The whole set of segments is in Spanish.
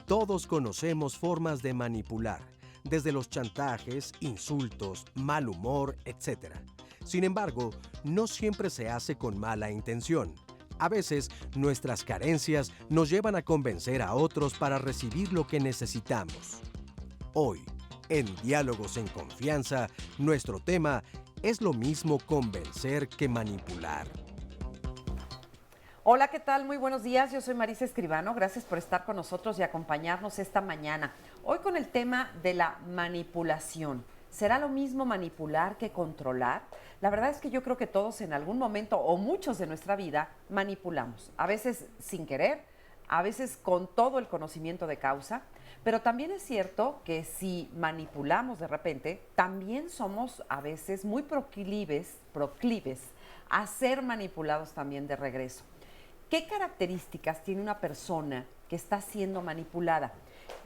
Todos conocemos formas de manipular, desde los chantajes, insultos, mal humor, etc. Sin embargo, no siempre se hace con mala intención. A veces, nuestras carencias nos llevan a convencer a otros para recibir lo que necesitamos. Hoy, en Diálogos en Confianza, nuestro tema es lo mismo convencer que manipular. Hola, ¿qué tal? Muy buenos días. Yo soy Marisa Escribano. Gracias por estar con nosotros y acompañarnos esta mañana. Hoy con el tema de la manipulación. ¿Será lo mismo manipular que controlar? La verdad es que yo creo que todos en algún momento o muchos de nuestra vida manipulamos. A veces sin querer, a veces con todo el conocimiento de causa. Pero también es cierto que si manipulamos de repente, también somos a veces muy proclives a ser manipulados también de regreso. ¿Qué características tiene una persona que está siendo manipulada?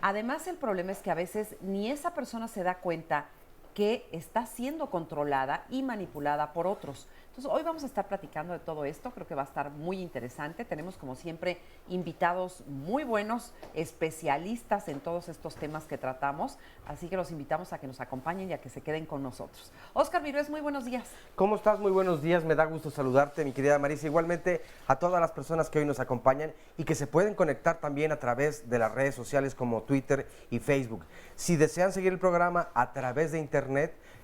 Además, el problema es que a veces ni esa persona se da cuenta que está siendo controlada y manipulada por otros. Entonces, hoy vamos a estar platicando de todo esto. Creo que va a estar muy interesante. Tenemos, como siempre, invitados muy buenos, especialistas en todos estos temas que tratamos. Así que los invitamos a que nos acompañen y a que se queden con nosotros. Óscar Virués, muy buenos días. ¿Cómo estás? Muy buenos días. Me da gusto saludarte, mi querida Marisa. Igualmente a todas las personas que hoy nos acompañan y que se pueden conectar también a través de las redes sociales como Twitter y Facebook. Si desean seguir el programa a través de Internet,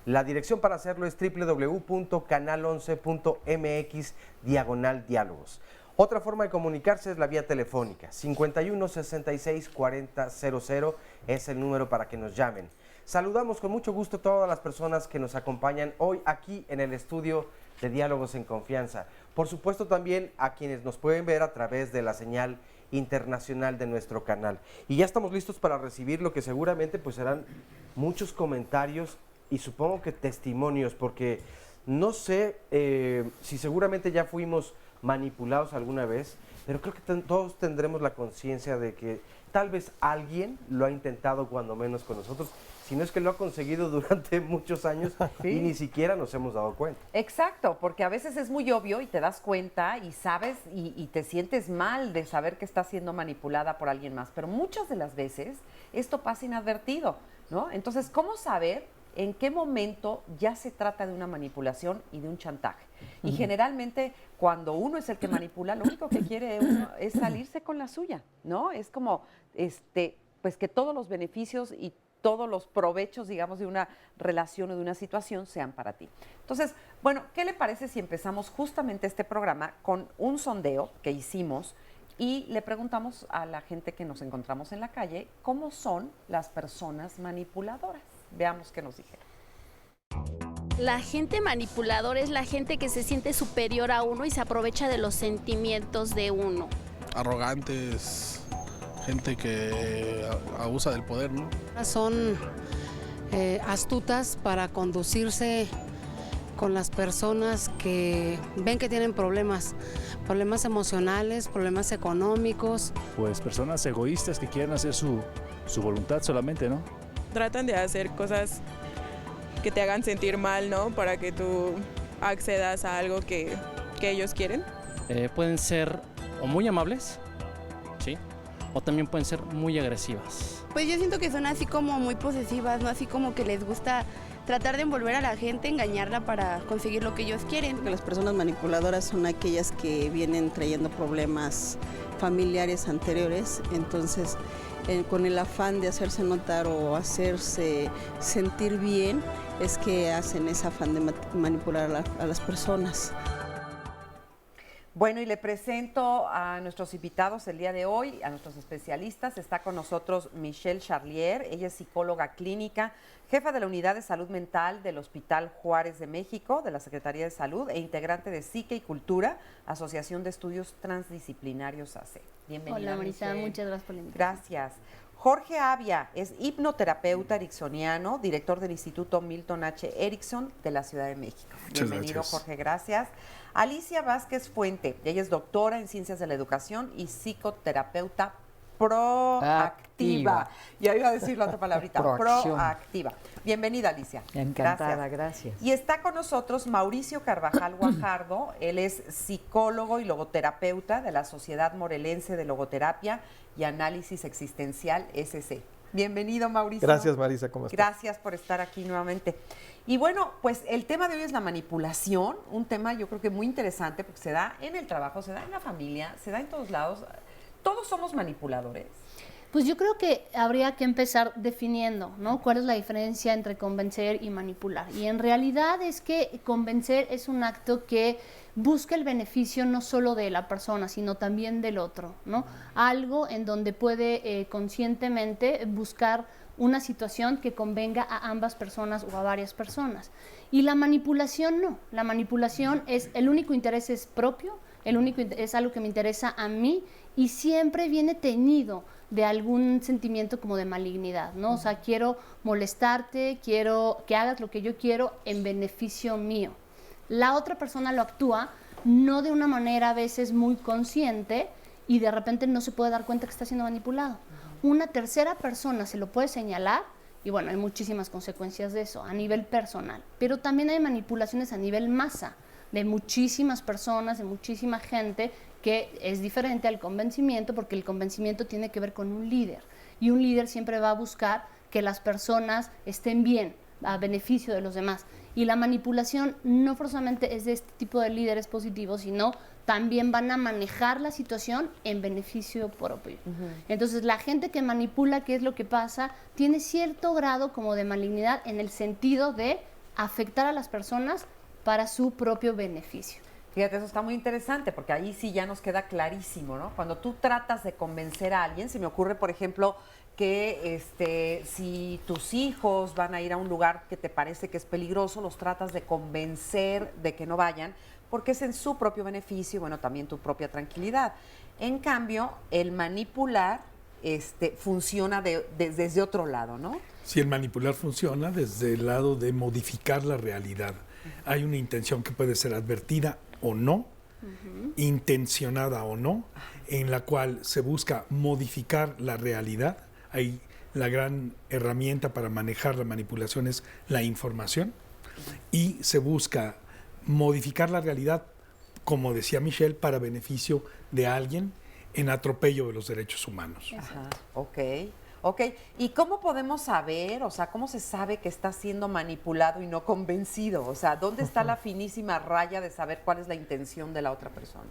la dirección para hacerlo es www.canal11.mx/diálogos. Otra forma de comunicarse es la vía telefónica. 51 66 40 00 es el número para que nos llamen. Saludamos con mucho gusto a todas las personas que nos acompañan hoy aquí en el estudio de Diálogos en Confianza. Por supuesto también a quienes nos pueden ver a través de la señal internacional de nuestro canal. Y ya estamos listos para recibir lo que seguramente pues serán muchos comentarios y supongo que testimonios, porque no sé si seguramente ya fuimos manipulados alguna vez, pero creo que todos tendremos la conciencia de que tal vez alguien lo ha intentado cuando menos con nosotros, si no es que lo ha conseguido durante muchos años y ni siquiera nos hemos dado cuenta. Exacto, porque a veces es muy obvio y te das cuenta y sabes y te sientes mal de saber que estás siendo manipulada por alguien más, pero muchas de las veces esto pasa inadvertido, ¿no? Entonces, ¿cómo saber en qué momento ya se trata de una manipulación y de un chantaje? Y generalmente cuando uno es el que manipula, lo único que quiere uno es salirse con la suya, ¿no? Es como pues que todos los beneficios y todos los provechos, digamos, de una relación o de una situación sean para ti. Entonces, bueno, ¿qué le parece si empezamos justamente este programa con un sondeo que hicimos y le preguntamos a la gente que nos encontramos en la calle cómo son las personas manipuladoras? Veamos qué nos dijeron. La gente manipuladora es la gente que se siente superior a uno y se aprovecha de los sentimientos de uno. Arrogantes, gente que abusa del poder, ¿no? Son astutas para conducirse con las personas que ven que tienen problemas emocionales, problemas económicos. Pues personas egoístas que quieren hacer su voluntad solamente, ¿no? Tratan de hacer cosas que te hagan sentir mal, ¿no? Para que tú accedas a algo que ellos quieren. Pueden ser o muy amables, ¿sí? O también pueden ser muy agresivas. Pues yo siento que son así como muy posesivas, ¿no? Así como que les gusta tratar de envolver a la gente, engañarla para conseguir lo que ellos quieren. Las personas manipuladoras son aquellas que vienen trayendo problemas familiares anteriores, entonces con el afán de hacerse notar o hacerse sentir bien es que hacen ese afán de manipular a las personas. Bueno, y le presento a nuestros invitados el día de hoy, a nuestros especialistas. Está con nosotros Michelle Charlier, ella es psicóloga clínica, jefa de la Unidad de Salud Mental del Hospital Juárez de México, de la Secretaría de Salud, e integrante de Psique y Cultura, Asociación de Estudios Transdisciplinarios AC. Bienvenida. Hola, Marisa, Michelle. muchas gracias por la invitación. Gracias. Jorge Avia es hipnoterapeuta ericksoniano, director del Instituto Milton H. Erickson de la Ciudad de México. Muchas Bienvenido, gracias. Jorge, gracias. Alicia Vázquez Fuente, ella es doctora en Ciencias de la Educación y psicoterapeuta proactiva. Ya iba a decir la otra palabrita, Proacción. proactiva. Bienvenida, Alicia. Encantada, gracias. Y está con nosotros Mauricio Carvajal Guajardo, él es psicólogo y logoterapeuta de la Sociedad Morelense de Logoterapia y Análisis Existencial, SC. Bienvenido, Mauricio. Gracias, Marisa, ¿cómo estás? Gracias por estar aquí nuevamente. Y bueno, pues el tema de hoy es la manipulación, un tema yo creo que muy interesante porque se da en el trabajo, se da en la familia, se da en todos lados. ¿Todos somos manipuladores? Pues yo creo que habría que empezar definiendo, ¿no? ¿Cuál es la diferencia entre convencer y manipular? Y en realidad es que convencer es un acto que busca el beneficio no solo de la persona, sino también del otro, ¿no? Algo en donde puede conscientemente buscar una situación que convenga a ambas personas o a varias personas. Y la manipulación no. La manipulación es, el único interés es propio, es algo que me interesa a mí y siempre viene teñido de algún sentimiento como de malignidad, ¿no? O sea, quiero molestarte, quiero que hagas lo que yo quiero en beneficio mío. La otra persona lo actúa no de una manera a veces muy consciente y de repente no se puede dar cuenta que está siendo manipulado. Una tercera persona se lo puede señalar y bueno, hay muchísimas consecuencias de eso a nivel personal, pero también hay manipulaciones a nivel masa, de muchísimas personas, de muchísima gente, que es diferente al convencimiento, porque el convencimiento tiene que ver con un líder, y un líder siempre va a buscar que las personas estén bien, a beneficio de los demás. Y la manipulación no forzosamente es de este tipo de líderes positivos, sino también van a manejar la situación en beneficio propio. Entonces, la gente que manipula, ¿qué es lo que pasa? Tiene cierto grado como de malignidad en el sentido de afectar a las personas para su propio beneficio. Fíjate, eso está muy interesante porque ahí sí ya nos queda clarísimo, ¿no? Cuando tú tratas de convencer a alguien, se me ocurre, por ejemplo, que si tus hijos van a ir a un lugar que te parece que es peligroso, los tratas de convencer de que no vayan, porque es en su propio beneficio y, bueno, también tu propia tranquilidad. En cambio, el manipular funciona desde otro lado, ¿no? Sí, el manipular funciona desde el lado de modificar la realidad. Hay una intención que puede ser advertida o no, intencionada o no, en la cual se busca modificar la realidad. Ahí la gran herramienta para manejar la manipulación es la información y se busca modificar la realidad, como decía Michelle, para beneficio de alguien en atropello de los derechos humanos. Ajá, ok. ¿Y cómo podemos saber, o sea, cómo se sabe que está siendo manipulado y no convencido? O sea, ¿dónde está la finísima raya de saber cuál es la intención de la otra persona?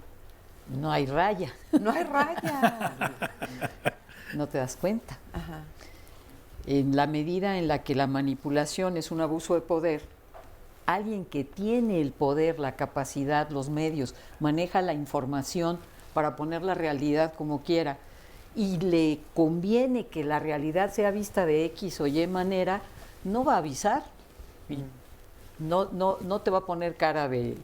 No hay raya. No hay raya. No te das cuenta. Ajá. En la medida en la que la manipulación es un abuso de poder, alguien que tiene el poder, la capacidad, los medios, maneja la información para poner la realidad como quiera y le conviene que la realidad sea vista de X o Y manera, no va a avisar. No te va a poner cara de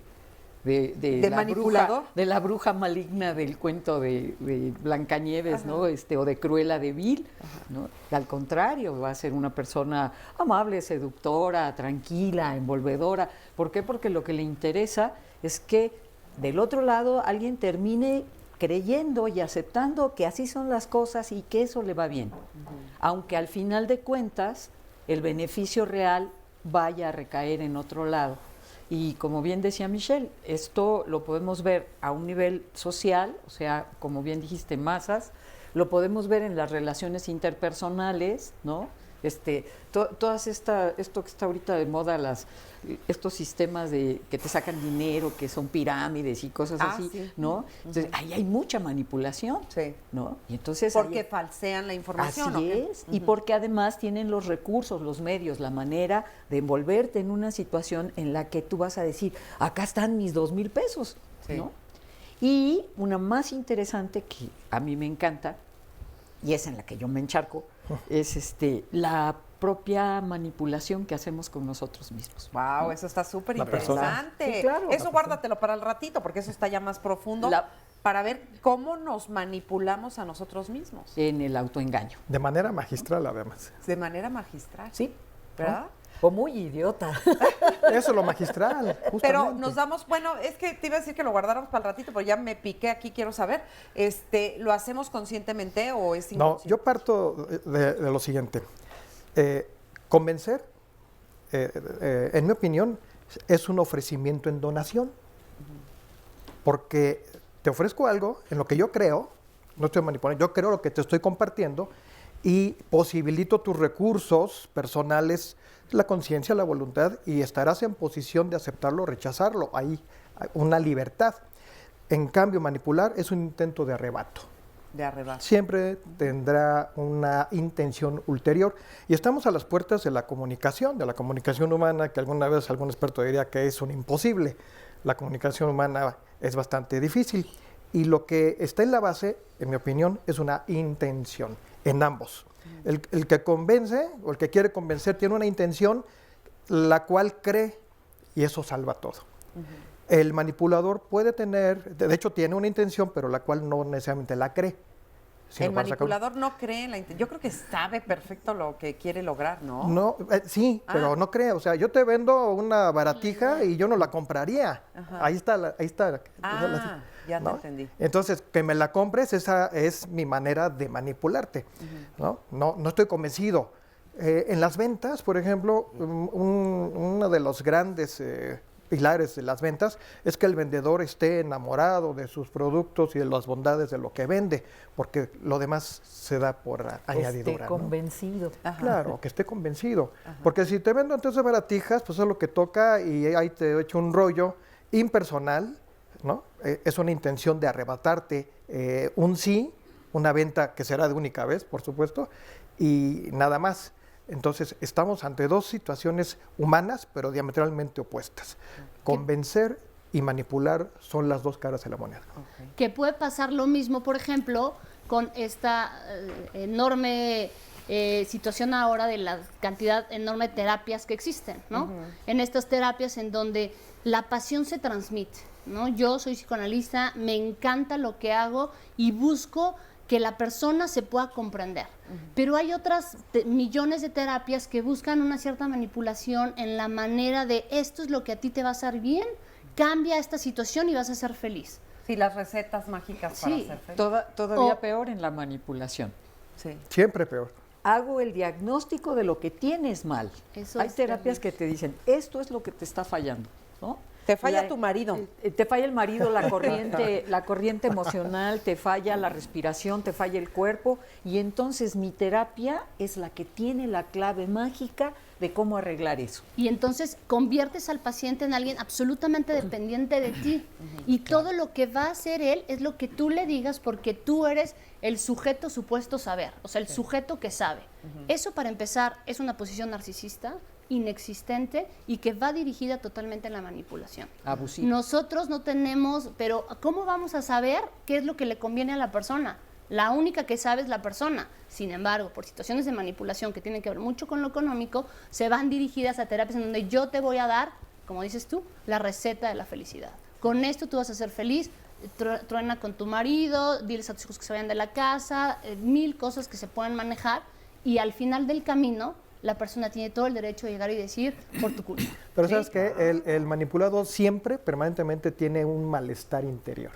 manipulador, de la bruja maligna del cuento de Blancanieves, ¿no? O de Cruella de Vil, ¿no? Al contrario, va a ser una persona amable, seductora, tranquila, envolvedora. ¿Por qué? Porque lo que le interesa es que del otro lado alguien termine creyendo y aceptando que así son las cosas y que eso le va bien. Aunque al final de cuentas el beneficio real vaya a recaer en otro lado. Y como bien decía Michelle, esto lo podemos ver a un nivel social, o sea, como bien dijiste, masas, lo podemos ver en las relaciones interpersonales, ¿no? Todas esto que está ahorita de moda, estos sistemas que te sacan dinero, que son pirámides y cosas así, sí. ¿no? Entonces, ahí hay mucha manipulación, sí. ¿no? Y entonces porque falsean la información. Así es, y porque además tienen los recursos, los medios, la manera de envolverte en una situación en la que tú vas a decir, acá están mis 2,000 pesos, sí. ¿no? Y una más interesante que a mí me encanta, y es en la que yo me encharco, es la propia manipulación que hacemos con nosotros mismos. Wow, eso está súper La persona. interesante. Sí, claro. Eso guárdatelo para el ratito, porque eso está ya más profundo, para ver cómo nos manipulamos a nosotros mismos. En el autoengaño. De manera magistral, además. De manera magistral. Sí. ¿Verdad? O muy idiota. Eso es lo magistral, justamente. Pero nos damos, bueno, es que te iba a decir que lo guardáramos para el ratito, pero ya me piqué aquí, quiero saber, ¿lo hacemos conscientemente o es inconsciente? No, yo parto de lo siguiente. Convencer, en mi opinión, es un ofrecimiento en donación. Porque te ofrezco algo en lo que yo creo, no estoy manipulando, yo creo lo que te estoy compartiendo y posibilito tus recursos personales, la conciencia, la voluntad, y estarás en posición de aceptarlo o rechazarlo. Hay una libertad. En cambio, manipular es un intento de arrebato. De arrebato. Siempre tendrá una intención ulterior. Y estamos a las puertas de la comunicación humana, que alguna vez algún experto diría que es un imposible. La comunicación humana es bastante difícil. Y lo que está en la base, en mi opinión, es una intención en ambos. El que convence o el que quiere convencer tiene una intención la cual cree y eso salva todo. El manipulador puede tener, de hecho tiene una intención, pero la cual no necesariamente la cree. El manipulador no cree en la intención. Yo creo que sabe perfecto lo que quiere lograr, ¿no? No, sí, pero no cree. O sea, yo te vendo una baratija y yo no la compraría. Ajá. Ahí está. Ya te ¿no? entendí. Entonces, que me la compres, esa es mi manera de manipularte. No estoy convencido. En las ventas, por ejemplo, uno de los grandes pilares de las ventas es que el vendedor esté enamorado de sus productos y de las bondades de lo que vende, porque lo demás se da por añadidura. Esté convencido. ¿No? Claro, que esté convencido. Porque si te vendo entonces baratijas, pues es lo que toca y ahí te he hecho un rollo impersonal, ¿no? Es una intención de arrebatarte un sí, una venta que será de única vez, por supuesto, y nada más. Entonces, estamos ante dos situaciones humanas, pero diametralmente opuestas. Convencer y manipular son las dos caras de la moneda. Que puede pasar lo mismo, por ejemplo, con esta enorme situación ahora de la cantidad enorme de terapias que existen, ¿no? En estas terapias en donde la pasión se transmite, ¿no? Yo soy psicoanalista, me encanta lo que hago y busco que la persona se pueda comprender. Pero hay otras millones de terapias que buscan una cierta manipulación en la manera de esto es lo que a ti te va a hacer bien, cambia esta situación y vas a ser feliz. Sí, las recetas mágicas para ser feliz. Todavía peor en la manipulación. Sí. Siempre peor. Hago el diagnóstico de lo que tienes mal. Eso hay es terapias que te dicen, esto es lo que te está fallando, ¿no? Te falla tu marido. Te falla el marido, la corriente emocional, te falla la respiración, te falla el cuerpo. Y entonces mi terapia es la que tiene la clave mágica de cómo arreglar eso. Y entonces conviertes al paciente en alguien absolutamente dependiente de ti. Y todo lo que va a hacer él es lo que tú le digas porque tú eres el sujeto supuesto saber, o sea, el sujeto que sabe. Eso, para empezar, es una posición narcisista, inexistente y que va dirigida totalmente a la manipulación. Abusiva. Nosotros no tenemos, pero ¿cómo vamos a saber qué es lo que le conviene a la persona? La única que sabe es la persona. Sin embargo, por situaciones de manipulación que tienen que ver mucho con lo económico, se van dirigidas a terapias en donde yo te voy a dar, como dices tú, la receta de la felicidad. Con esto tú vas a ser feliz, truena con tu marido, diles a tus hijos que se vayan de la casa, 1000 cosas que se pueden manejar y al final del camino la persona tiene todo el derecho de llegar y decir por tu culpa. Pero sabes que el manipulado siempre, permanentemente, tiene un malestar interior.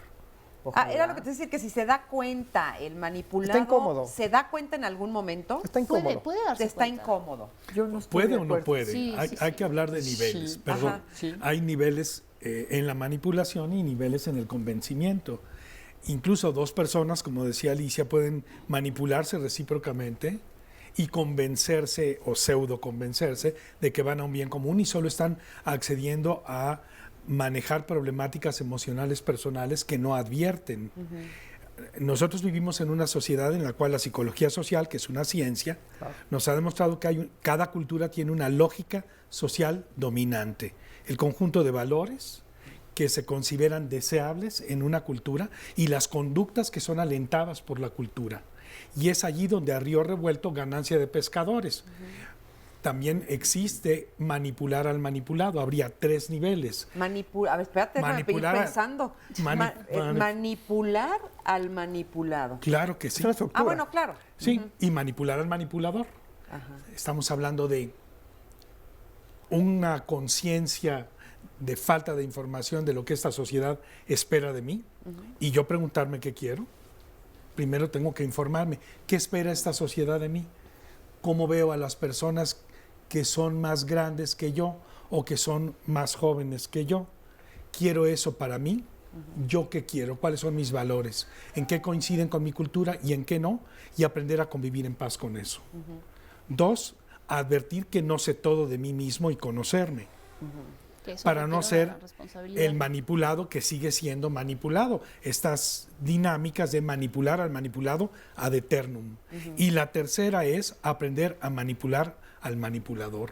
Ojalá. Era lo que te decía, que si se da cuenta el manipulado, está incómodo. ¿Se da cuenta en algún momento? Está incómodo. Puede darse Está cuenta. incómodo. Yo no estoy ¿Puede de o no acuerdo. puede? Sí, Hay que hablar de niveles, Sí. perdón. Ajá, sí. Hay niveles en la manipulación y niveles en el convencimiento. Incluso dos personas, como decía Alicia, pueden manipularse recíprocamente y convencerse o pseudo convencerse de que van a un bien común y solo están accediendo a manejar problemáticas emocionales personales que no advierten. Nosotros vivimos en una sociedad en la cual la psicología social, que es una ciencia, nos ha demostrado que cada cultura tiene una lógica social dominante, el conjunto de valores que se consideran deseables en una cultura y las conductas que son alentadas por la cultura. Y es allí donde a río revuelto ganancia de pescadores. También existe manipular al manipulado. Habría 3 niveles. A ver, espérate, Manipular estoy pensando. Manipular al manipulado. Claro que sí. Bueno, claro. Sí, y manipular al manipulador. Estamos hablando de una conciencia de falta de información de lo que esta sociedad espera de mí y yo preguntarme qué quiero. Primero tengo que informarme. ¿Qué espera esta sociedad de mí? ¿Cómo veo a las personas que son más grandes que yo o que son más jóvenes que yo? ¿Quiero eso para mí? ¿Yo qué quiero? ¿Cuáles son mis valores? ¿En qué coinciden con mi cultura y en qué no? Y aprender a convivir en paz con eso. 2, advertir que no sé todo de mí mismo y conocerme. Para no ser el manipulado que sigue siendo manipulado. Estas dinámicas de manipular al manipulado ad eternum. Y la tercera es aprender a manipular al manipulador.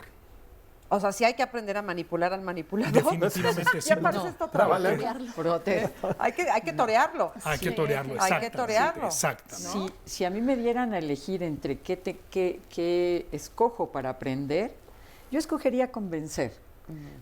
O sea, sí hay que aprender a manipular al manipulador. Definitivamente sí. Ya parece esto Hay que torearlo. Hay que torearlo, exacto. Hay que torearlo. Exacto. ¿No? Si a mí me dieran a elegir entre qué escojo para aprender, yo escogería convencer.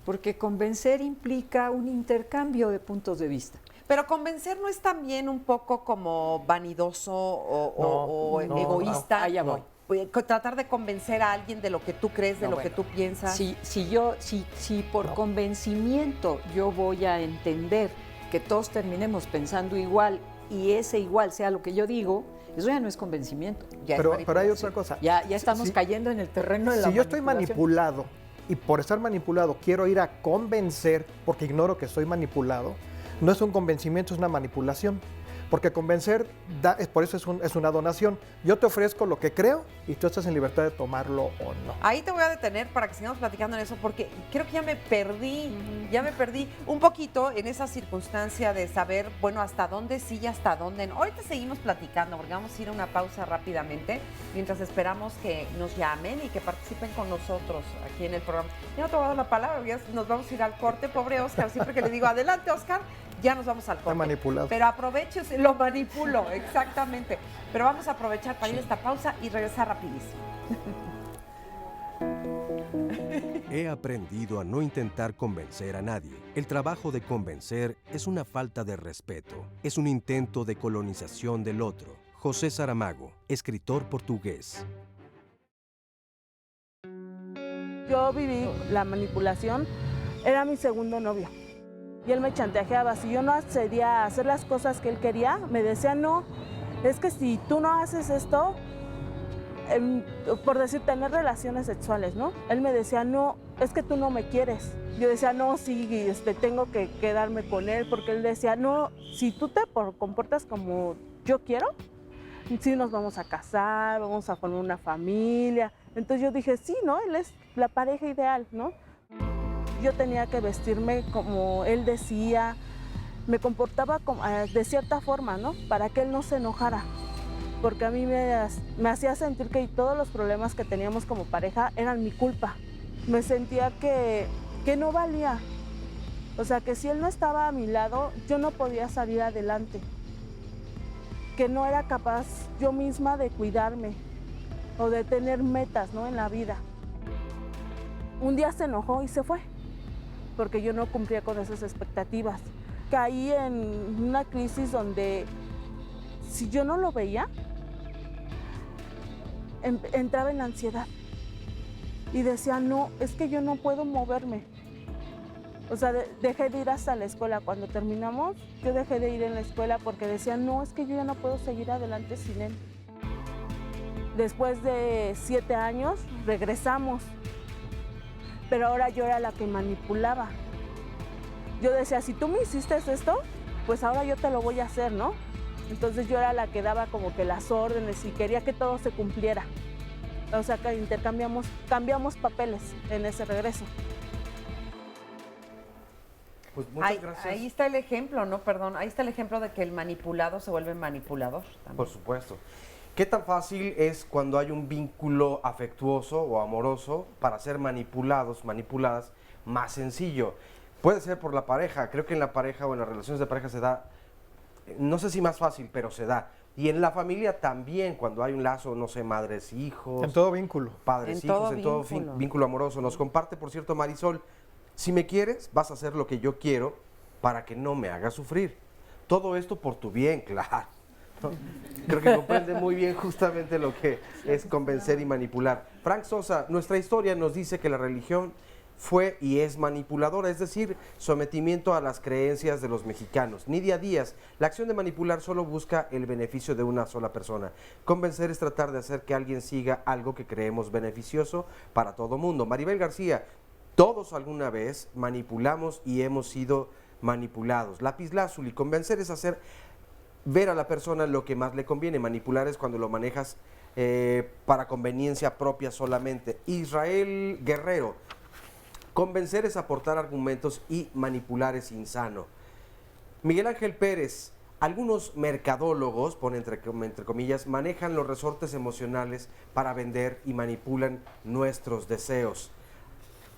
Porque convencer implica un intercambio de puntos de vista. Pero convencer no es también un poco como vanidoso o egoísta. Allá voy. Tratar de convencer a alguien de lo que tú crees, de lo que tú piensas. Si por convencimiento yo voy a entender que todos terminemos pensando igual y ese igual sea lo que yo digo, eso ya no es convencimiento. Pero hay otra cosa. Ya estamos cayendo en el terreno de la manipulación. Si yo estoy manipulado y por estar manipulado quiero ir a convencer porque ignoro que estoy manipulado, no es un convencimiento, es una manipulación. Porque convencer, por eso es una donación. Yo te ofrezco lo que creo y tú estás en libertad de tomarlo o no. Ahí te voy a detener para que sigamos platicando en eso, porque creo que ya me perdí un poquito en esa circunstancia de saber, bueno, hasta dónde sí y hasta dónde no. Ahorita seguimos platicando porque vamos a ir a una pausa rápidamente, mientras esperamos que nos llamen y que participen con nosotros aquí en el programa. Ya no te voy a dar la palabra, ya nos vamos a ir al corte, pobre Oscar, siempre que le digo, adelante Oscar, ya nos vamos al corte. Está manipulado. Pero aprovecho, lo manipulo, exactamente. Pero vamos a aprovechar para ir a esta pausa y regresar rapidísimo. He aprendido a no intentar convencer a nadie. El trabajo de convencer es una falta de respeto. Es un intento de colonización del otro. José Saramago, escritor portugués. Yo viví la manipulación, era mi segundo novio. Y él me chantajeaba, si yo no accedía a hacer las cosas que él quería, me decía, no, es que si tú no haces esto, por decir, tener relaciones sexuales, ¿no? Él me decía, no, es que tú no me quieres. Yo decía, no, sí, tengo que quedarme con él, porque él decía, no, si tú te comportas como yo quiero, sí nos vamos a casar, vamos a formar una familia. Entonces yo dije, sí, ¿no? Él es la pareja ideal, ¿no? Yo tenía que vestirme como él decía, me comportaba de cierta forma, ¿no? Para que él no se enojara, porque a mí me hacía sentir que todos los problemas que teníamos como pareja eran mi culpa. Me sentía que no valía, o sea, que si él no estaba a mi lado, yo no podía salir adelante, que no era capaz yo misma de cuidarme o de tener metas, ¿no? En la vida. Un día se enojó y se fue, porque yo no cumplía con esas expectativas. Caí en una crisis donde si yo no lo veía, entraba en ansiedad y decía, no, es que yo no puedo moverme. O sea, dejé de ir hasta la escuela. Cuando terminamos, yo dejé de ir en la escuela porque decía, no, es que yo ya no puedo seguir adelante sin él. Después de 7 años, regresamos. Pero ahora yo era la que manipulaba. Yo decía, si tú me hiciste esto, pues ahora yo te lo voy a hacer, ¿no? Entonces yo era la que daba como que las órdenes y quería que todo se cumpliera. O sea, que cambiamos papeles en ese regreso. Pues muchas gracias. Ahí está el ejemplo, ¿no? Perdón, ahí está el ejemplo de que el manipulado se vuelve manipulador también. Por supuesto. ¿Qué tan fácil es cuando hay un vínculo afectuoso o amoroso para ser manipulados, manipuladas, más sencillo? Puede ser por la pareja, creo que en la pareja o en las relaciones de pareja se da, no sé si más fácil, pero se da. Y en la familia también, cuando hay un lazo, no sé, madres, hijos. En todo vínculo. Padres, hijos, en todo vínculo amoroso. Nos comparte, por cierto, Marisol, si me quieres, vas a hacer lo que yo quiero para que no me hagas sufrir. Todo esto por tu bien, claro. Creo que comprende muy bien justamente lo que es convencer y manipular. Frank Sosa, nuestra historia nos dice que la religión fue y es manipuladora, es decir, sometimiento a las creencias de los mexicanos. Nidia Díaz, la acción de manipular solo busca el beneficio de una sola persona. Convencer es tratar de hacer que alguien siga algo que creemos beneficioso para todo mundo. Maribel García, todos alguna vez manipulamos y hemos sido manipulados. Lápiz Lazuli, convencer es hacer ver a la persona lo que más le conviene. Manipular es cuando lo manejas para conveniencia propia solamente. Israel Guerrero, convencer es aportar argumentos y manipular es insano. Miguel Ángel Pérez, algunos mercadólogos, pone entre comillas, manejan los resortes emocionales para vender y manipulan nuestros deseos.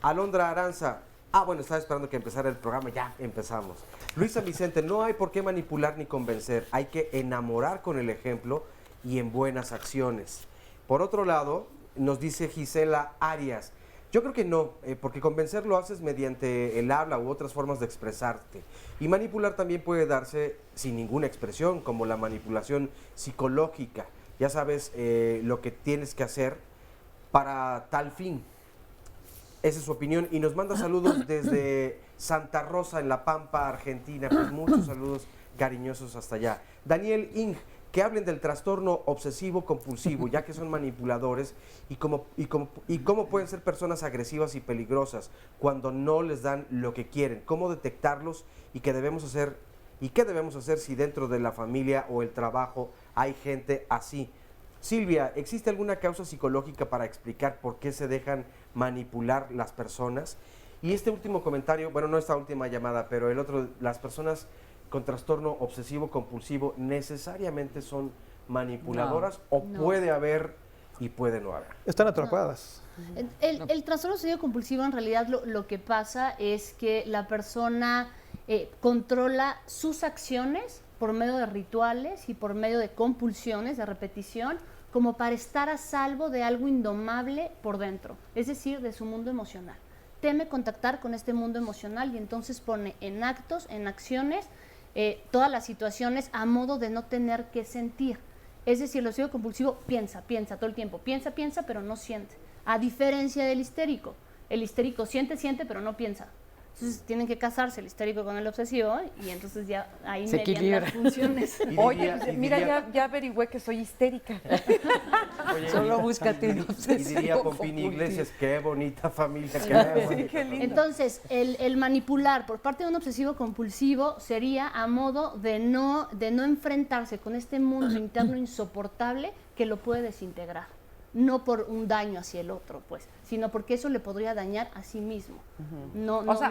Alondra Aranza, bueno, estaba esperando que empezara el programa, ya empezamos. Luisa Vicente, no hay por qué manipular ni convencer, hay que enamorar con el ejemplo y en buenas acciones. Por otro lado, nos dice Gisela Arias, yo creo que no, porque convencer lo haces mediante el habla u otras formas de expresarte. Y manipular también puede darse sin ninguna expresión, como la manipulación psicológica. Ya sabes lo que tienes que hacer para tal fin. Esa es su opinión. Y nos manda saludos desde Santa Rosa, en La Pampa, Argentina. Pues muchos saludos cariñosos hasta allá. Daniel Ing, que hablen del trastorno obsesivo compulsivo, ya que son manipuladores y cómo pueden ser personas agresivas y peligrosas cuando no les dan lo que quieren, cómo detectarlos y qué debemos hacer si dentro de la familia o el trabajo hay gente así. Silvia, ¿existe alguna causa psicológica para explicar por qué se dejan manipular las personas? Y este último comentario, bueno, no esta última llamada, pero el otro, las personas con trastorno obsesivo compulsivo necesariamente son manipuladoras puede haber y puede no haber. Están atrapadas. El trastorno obsesivo compulsivo en realidad lo que pasa es que la persona controla sus acciones por medio de rituales y por medio de compulsiones, de repetición, como para estar a salvo de algo indomable por dentro, es decir, de su mundo emocional. Teme contactar con este mundo emocional y entonces pone en actos, en acciones, todas las situaciones a modo de no tener que sentir. Es decir, el obsesivo compulsivo piensa todo el tiempo, piensa, pero no siente. A diferencia del histérico. El histérico siente, pero no piensa. Entonces tienen que casarse el histérico con el obsesivo y entonces ya ahí median las funciones. Oye, mira, ya averigüé que soy histérica. Oye, solo búscate un obsesivo. Y diría Pompín Iglesias, qué bonita familia que sí, qué lindo. Entonces, el manipular por parte de un obsesivo compulsivo sería a modo de no enfrentarse con este mundo interno insoportable que lo puede desintegrar. No por un daño hacia el otro, pues, sino porque eso le podría dañar a sí mismo.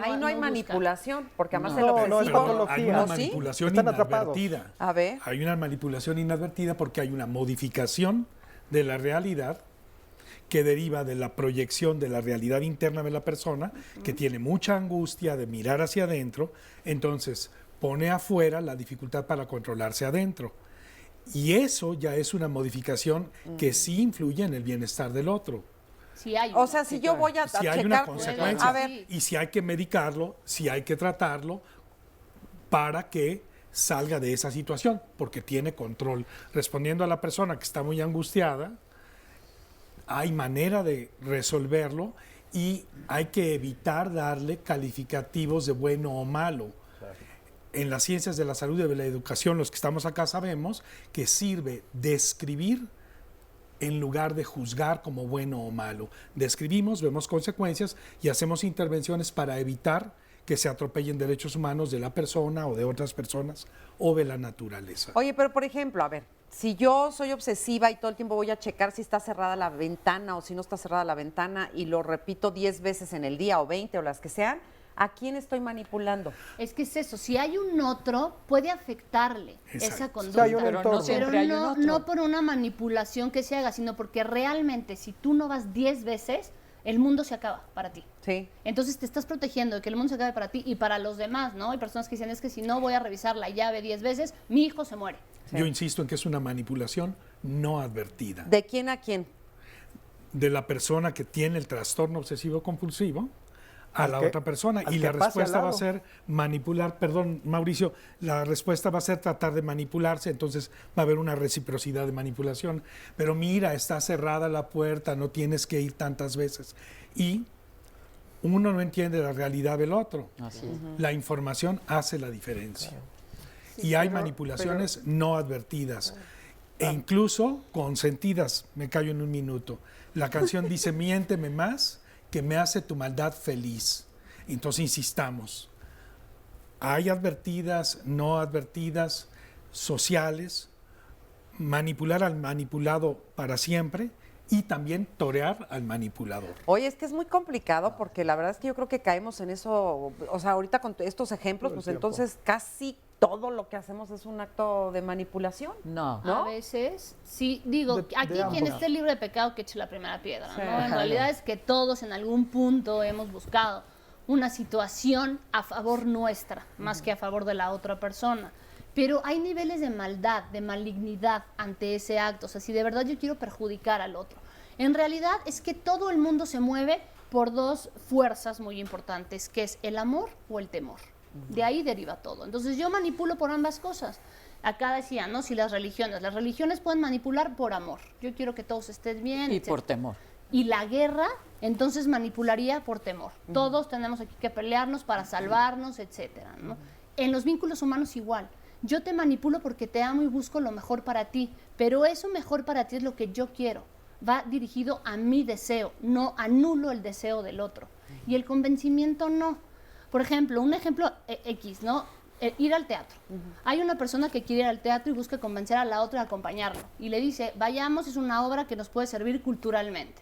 Ahí no hay manipulación, porque además el obsesivo... hay una manipulación inadvertida. A ver. Hay una manipulación inadvertida porque hay una modificación de la realidad que deriva de la proyección de la realidad interna de la persona, que tiene mucha angustia de mirar hacia adentro, entonces pone afuera la dificultad para controlarse adentro. Y eso ya es una modificación que sí influye en el bienestar del otro. Sí hay o sea, si yo voy a si hay checar, una consecuencia, a ver. y si hay que medicarlo, si hay que tratarlo para que salga de esa situación, porque tiene control. Respondiendo a la persona que está muy angustiada, hay manera de resolverlo y hay que evitar darle calificativos de bueno o malo. En las ciencias de la salud y de la educación, los que estamos acá sabemos que sirve describir en lugar de juzgar como bueno o malo. Describimos, vemos consecuencias y hacemos intervenciones para evitar que se atropellen derechos humanos de la persona o de otras personas o de la naturaleza. Oye, pero por ejemplo, a ver, si yo soy obsesiva y todo el tiempo voy a checar si está cerrada la ventana o si no está cerrada la ventana y lo repito 10 veces en el día o 20 o las que sean, ¿a quién estoy manipulando? Es que es eso, si hay un otro, puede afectarle esa conducta, pero no por una manipulación que se haga, sino porque realmente si tú no vas 10 veces, el mundo se acaba para ti. Sí. Entonces te estás protegiendo de que el mundo se acabe para ti y para los demás, ¿no? Hay personas que dicen, es que si no voy a revisar la llave 10 veces, mi hijo se muere. Sí. Yo insisto en que es una manipulación no advertida. ¿De quién a quién? De la persona que tiene el trastorno obsesivo compulsivo a la otra persona. Y la respuesta va a ser manipular, perdón, Mauricio, la respuesta va a ser tratar de manipularse, entonces va a haber una reciprocidad de manipulación. Pero mira, está cerrada la puerta, no tienes que ir tantas veces. Y uno no entiende la realidad del otro. Así es. La información hace la diferencia. Sí, y hay manipulaciones no advertidas e incluso consentidas. Me callo en un minuto. La canción dice, miénteme más, que me hace tu maldad feliz. Entonces insistamos. Hay advertidas, no advertidas, sociales, manipular al manipulado para siempre y también torear al manipulador. Oye, es que es muy complicado porque la verdad es que yo creo que caemos en eso, o sea, ahorita con estos ejemplos, pues entonces casi todo lo que hacemos es un acto de manipulación. No. A veces, sí, digo, aquí quien esté libre de pecado que eche la primera piedra, Sí. ¿no? En realidad es que todos en algún punto hemos buscado una situación a favor nuestra, más que a favor de la otra persona. Pero hay niveles de maldad, de malignidad ante ese acto. O sea, si de verdad yo quiero perjudicar al otro. En realidad es que todo el mundo se mueve por dos fuerzas muy importantes, que es el amor o el temor. De ahí deriva todo. Entonces yo manipulo por ambas cosas. Acá decía, ¿no? Si las religiones pueden manipular por amor. Yo quiero que todos estén bien. Y etc. por temor. Y la guerra, entonces manipularía por temor. Todos tenemos aquí que pelearnos para salvarnos, etcétera, ¿no? En los vínculos humanos igual. Yo te manipulo porque te amo y busco lo mejor para ti, pero eso mejor para ti es lo que yo quiero. Va dirigido a mi deseo, no anulo el deseo del otro. Y el convencimiento no. Por ejemplo, un ejemplo X, ¿no? Ir al teatro. Hay una persona que quiere ir al teatro y busca convencer a la otra de acompañarlo. Y le dice, vayamos, es una obra que nos puede servir culturalmente.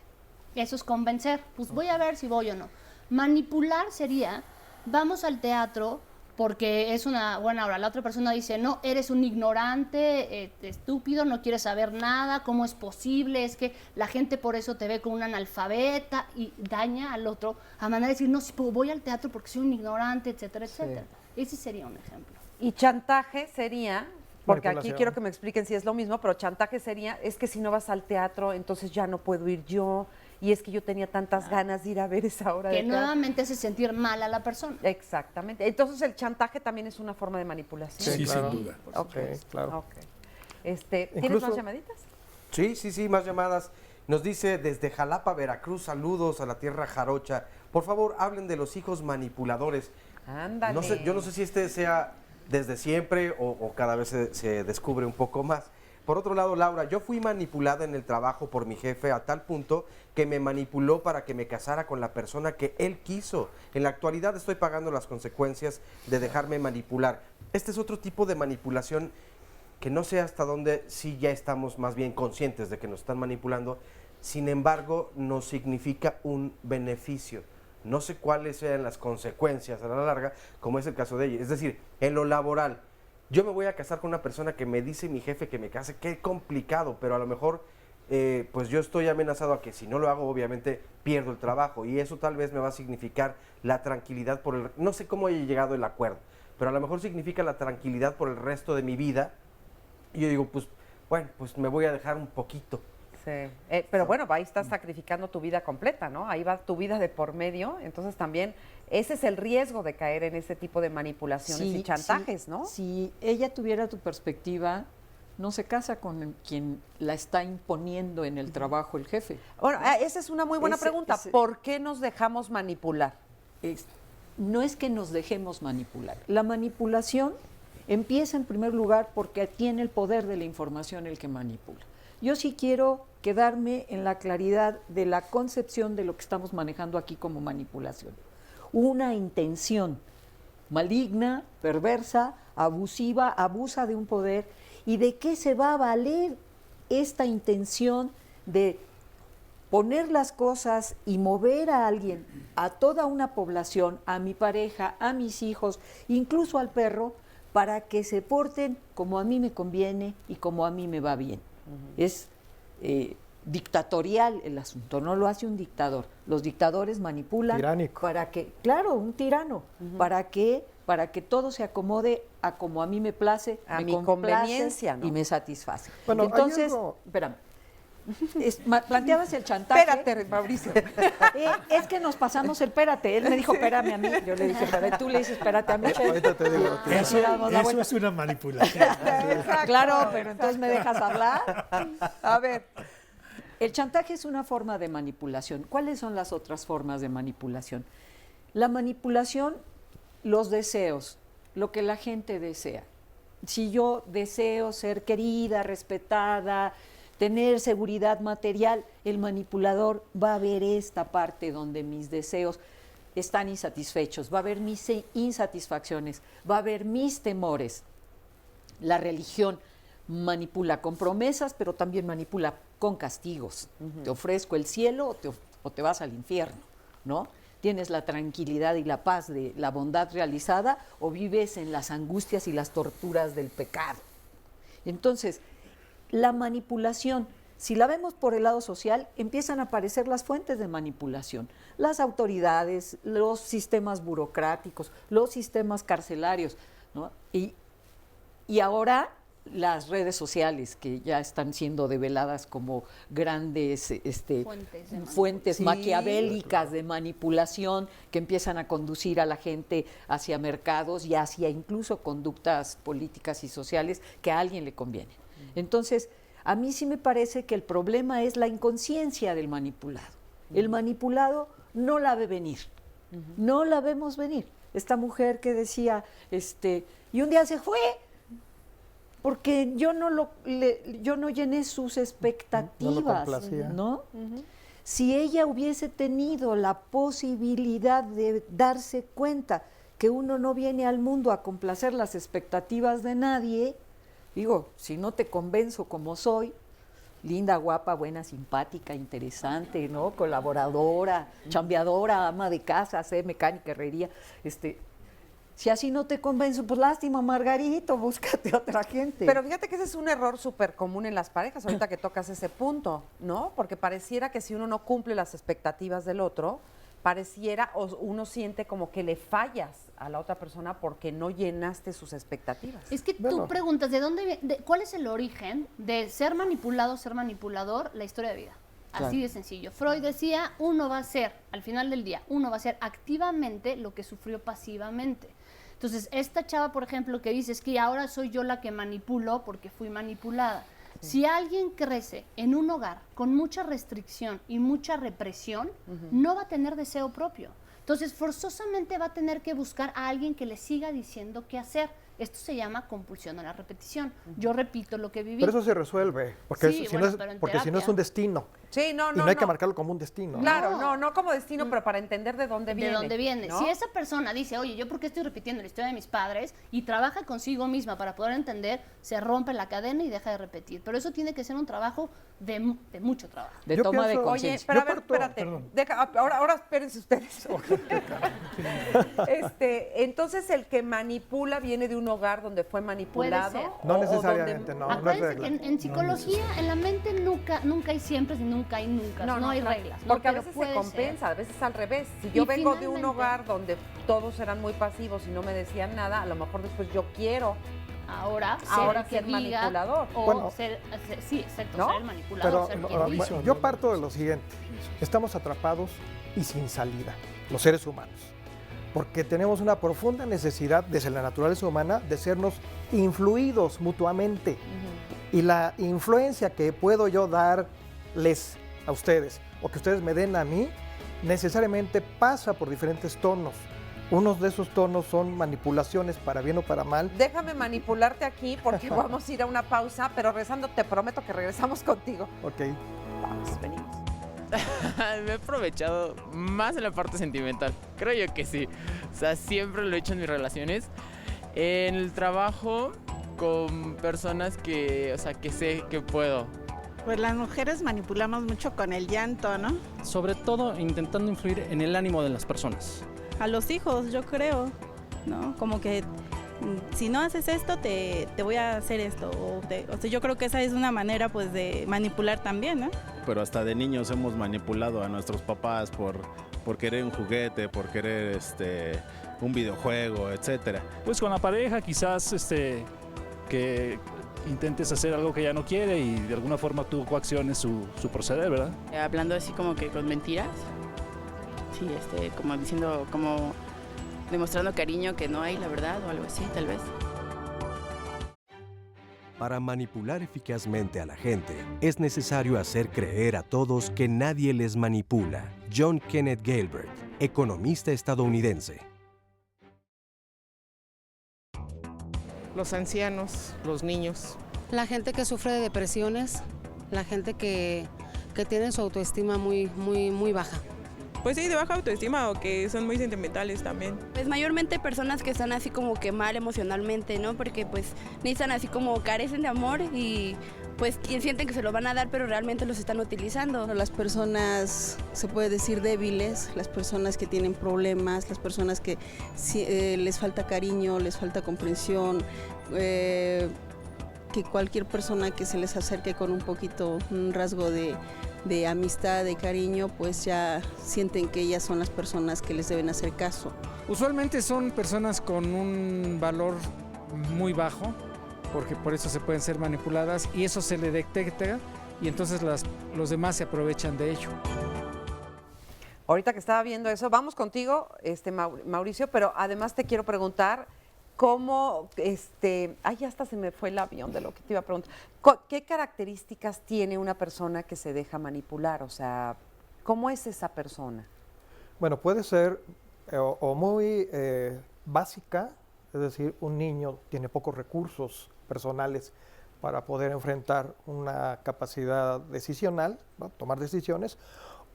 Eso es convencer. Pues voy a ver si voy o no. Manipular sería, vamos al teatro porque es una buena obra. La otra persona dice, no, eres un ignorante, estúpido, no quieres saber nada, ¿cómo es posible? Es que la gente por eso te ve como una analfabeta y daña al otro a manera de decir, no, sí, voy al teatro porque soy un ignorante, etcétera, etcétera. Ese sería un ejemplo. Y chantaje sería, porque aquí quiero que me expliquen si es lo mismo, pero chantaje sería, es que si no vas al teatro, entonces ya no puedo ir yo. Y es que yo tenía tantas ganas de ir a ver esa obra de teatro. Que nuevamente hace sentir mal a la persona. Exactamente. Entonces el chantaje también es una forma de manipulación. Sí, claro. Sin duda. Okay. Sí, claro. Okay. ¿Tienes más llamaditas? Sí, más llamadas. Nos dice desde Jalapa, Veracruz, saludos a la tierra jarocha. Por favor, hablen de los hijos manipuladores. Ándale. Yo no sé si este sea desde siempre o cada vez se descubre un poco más. Por otro lado, Laura, yo fui manipulada en el trabajo por mi jefe a tal punto que me manipuló para que me casara con la persona que él quiso. En la actualidad estoy pagando las consecuencias de dejarme manipular. Este es otro tipo de manipulación que no sé hasta dónde sí ya estamos más bien conscientes de que nos están manipulando. Sin embargo, nos significa un beneficio. No sé cuáles sean las consecuencias a la larga, como es el caso de ella. Es decir, en lo laboral, yo me voy a casar con una persona que me dice mi jefe que me case, qué complicado, pero a lo mejor pues yo estoy amenazado a que si no lo hago, obviamente pierdo el trabajo y eso tal vez me va a significar la tranquilidad por el... No sé cómo haya llegado el acuerdo, pero a lo mejor significa la tranquilidad por el resto de mi vida y yo digo, pues bueno, pues me voy a dejar un poquito. Sí. Pero bueno, ahí estás sacrificando tu vida completa, ¿no? Ahí va tu vida de por medio, entonces también ese es el riesgo de caer en ese tipo de manipulaciones y chantajes, ¿no? Si ella tuviera tu perspectiva, no se casa con quien la está imponiendo en el trabajo el jefe. Bueno, esa es una muy buena pregunta. ¿Por qué nos dejamos manipular? No es que nos dejemos manipular. La manipulación empieza en primer lugar porque tiene el poder de la información el que manipula. Yo sí quiero quedarme en la claridad de la concepción de lo que estamos manejando aquí como manipulación. Una intención maligna, perversa, abusiva, abusa de un poder. ¿Y de qué se va a valer esta intención de poner las cosas y mover a alguien, a toda una población, a mi pareja, a mis hijos, incluso al perro, para que se porten como a mí me conviene y como a mí me va bien? Es dictatorial el asunto, no lo hace un dictador. Los dictadores manipulan Tiránico. para que, claro, un tirano, para que todo se acomode a como a mí me place, a me mi complace conveniencia, ¿no? y me satisface. Bueno, entonces, espérame. Planteabas el chantaje. Espérate, Mauricio. Es que nos pasamos el espérate. Él me dijo espérame a mí. Yo le dije espérate. Tú le dices espérate a mí. Ahorita te digo. Eso es una manipulación. Claro, pero entonces me dejas hablar. A ver, el chantaje es una forma de manipulación. ¿Cuáles son las otras formas de manipulación? La manipulación, los deseos, lo que la gente desea. Si yo deseo ser querida, respetada, tener seguridad material, el manipulador va a ver esta parte donde mis deseos están insatisfechos, va a ver mis insatisfacciones, va a ver mis temores. La religión manipula con promesas, pero también manipula con castigos. Te ofrezco el cielo o te vas al infierno, ¿no? Tienes la tranquilidad y la paz de la bondad realizada o vives en las angustias y las torturas del pecado. Entonces, la manipulación, si la vemos por el lado social, empiezan a aparecer las fuentes de manipulación. Las autoridades, los sistemas burocráticos, los sistemas carcelarios, ¿no? Y ahora las redes sociales, que ya están siendo develadas como grandes fuentes Sí, maquiavélicas de manipulación que empiezan a conducir a la gente hacia mercados y hacia incluso conductas políticas y sociales que a alguien le conviene. Entonces, a mí sí me parece que el problema es la inconsciencia del manipulado. El manipulado no la ve venir, no la vemos venir. Esta mujer que decía, y un día se fue, porque yo no llené sus expectativas, ¿no? Si ella hubiese tenido la posibilidad de darse cuenta que uno no viene al mundo a complacer las expectativas de nadie, digo, si no te convenzo como soy, linda, guapa, buena, simpática, interesante, ¿no? Colaboradora, chambeadora, ama de casa, mecánica, herrería, si así no te convenzo, pues lástima, Margarito, búscate otra gente. Pero fíjate que ese es un error súper común en las parejas, ahorita que tocas ese punto, ¿no? Porque pareciera que si uno no cumple las expectativas del otro, pareciera o uno siente como que le fallas a la otra persona porque no llenaste sus expectativas. Es que tú preguntas, ¿cuál es el origen de ser manipulado, ser manipulador? La historia de vida. Así de sencillo. Freud decía, uno va a ser, al final del día, uno va a ser activamente lo que sufrió pasivamente. Entonces, esta chava, por ejemplo, que dice, es que ahora soy yo la que manipulo porque fui manipulada. Sí. Si alguien crece en un hogar con mucha restricción y mucha represión, no va a tener deseo propio. Entonces, forzosamente va a tener que buscar a alguien que le siga diciendo qué hacer. Esto se llama compulsión a la repetición. Yo repito lo que viví. Pero eso se resuelve, porque, si no es un destino. Sí, y no hay que marcarlo como un destino. Claro, no como destino, pero para entender de dónde viene. De dónde viene. ¿No? Si esa persona dice, oye, ¿yo por qué estoy repitiendo la historia de mis padres? Y trabaja consigo misma para poder entender, se rompe la cadena y deja de repetir. Pero eso tiene que ser un trabajo de mucho trabajo. De toma de conciencia. Oye, pero a ver, espérate. Ahora espérense ustedes. Entonces, el que manipula viene de un hogar donde fue manipulado. Puede ser. No necesariamente, no. Acuérdense que en psicología, en la mente nunca hay siempre, nunca hay nunca. No hay reglas. Porque a veces se compensa, a veces al revés. Si yo vengo de un hogar donde todos eran muy pasivos y no me decían nada, a lo mejor después yo quiero ahora ser manipulador. O ser el manipulador. Pero, yo parto de lo siguiente. Estamos atrapados y sin salida, los seres humanos. Porque tenemos una profunda necesidad desde la naturaleza humana de sernos influidos mutuamente. Y la influencia que puedo yo darles a ustedes o que ustedes me den a mí, necesariamente pasa por diferentes tonos. Unos de esos tonos son manipulaciones para bien o para mal. Déjame manipularte aquí porque vamos a ir a una pausa, pero regresando te prometo que regresamos contigo. Ok. Vamos, venimos. Me he aprovechado más en la parte sentimental, creo yo que sí. O sea, siempre lo he hecho en mis relaciones. En el trabajo, con personas que sé que puedo. Pues las mujeres manipulamos mucho con el llanto, ¿no? Sobre todo intentando influir en el ánimo de las personas. A los hijos, yo creo, ¿no? Como que si no haces esto, te voy a hacer esto. O sea, yo creo que esa es una manera pues de manipular también, ¿no? Pero hasta de niños hemos manipulado a nuestros papás por querer un juguete, por querer un videojuego, etcétera. Pues con la pareja quizás que intentes hacer algo que ella no quiere y de alguna forma tú coacciones su proceder, ¿verdad? Hablando así como que con mentiras, sí, como diciendo, como demostrando cariño que no hay, la verdad, o algo así, tal vez. Para manipular eficazmente a la gente, es necesario hacer creer a todos que nadie les manipula. John Kenneth Galbraith, economista estadounidense. Los ancianos, los niños. La gente que sufre de depresiones, la gente que tiene su autoestima muy baja. Pues sí, de baja autoestima o que son muy sentimentales también. Pues mayormente personas que están así como que mal emocionalmente, ¿no? Porque pues necesitan así como carecen de amor y pues sienten que se lo van a dar, pero realmente los están utilizando. Las personas, se puede decir débiles, las personas que tienen problemas, las personas que les falta cariño, les falta comprensión, que cualquier persona que se les acerque con un rasgo de amistad, de cariño, pues ya sienten que ellas son las personas que les deben hacer caso. Usualmente son personas con un valor muy bajo, porque por eso se pueden ser manipuladas y eso se le detecta y entonces los demás se aprovechan de ello. Ahorita que estaba viendo eso, vamos contigo, Mauricio, pero además te quiero preguntar cómo, ya hasta se me fue el avión de lo que te iba a preguntar. ¿Qué características tiene una persona que se deja manipular? O sea, ¿cómo es esa persona? Bueno, puede ser o muy básica, es decir, un niño tiene pocos recursos personales para poder enfrentar una capacidad decisional, ¿no? Tomar decisiones,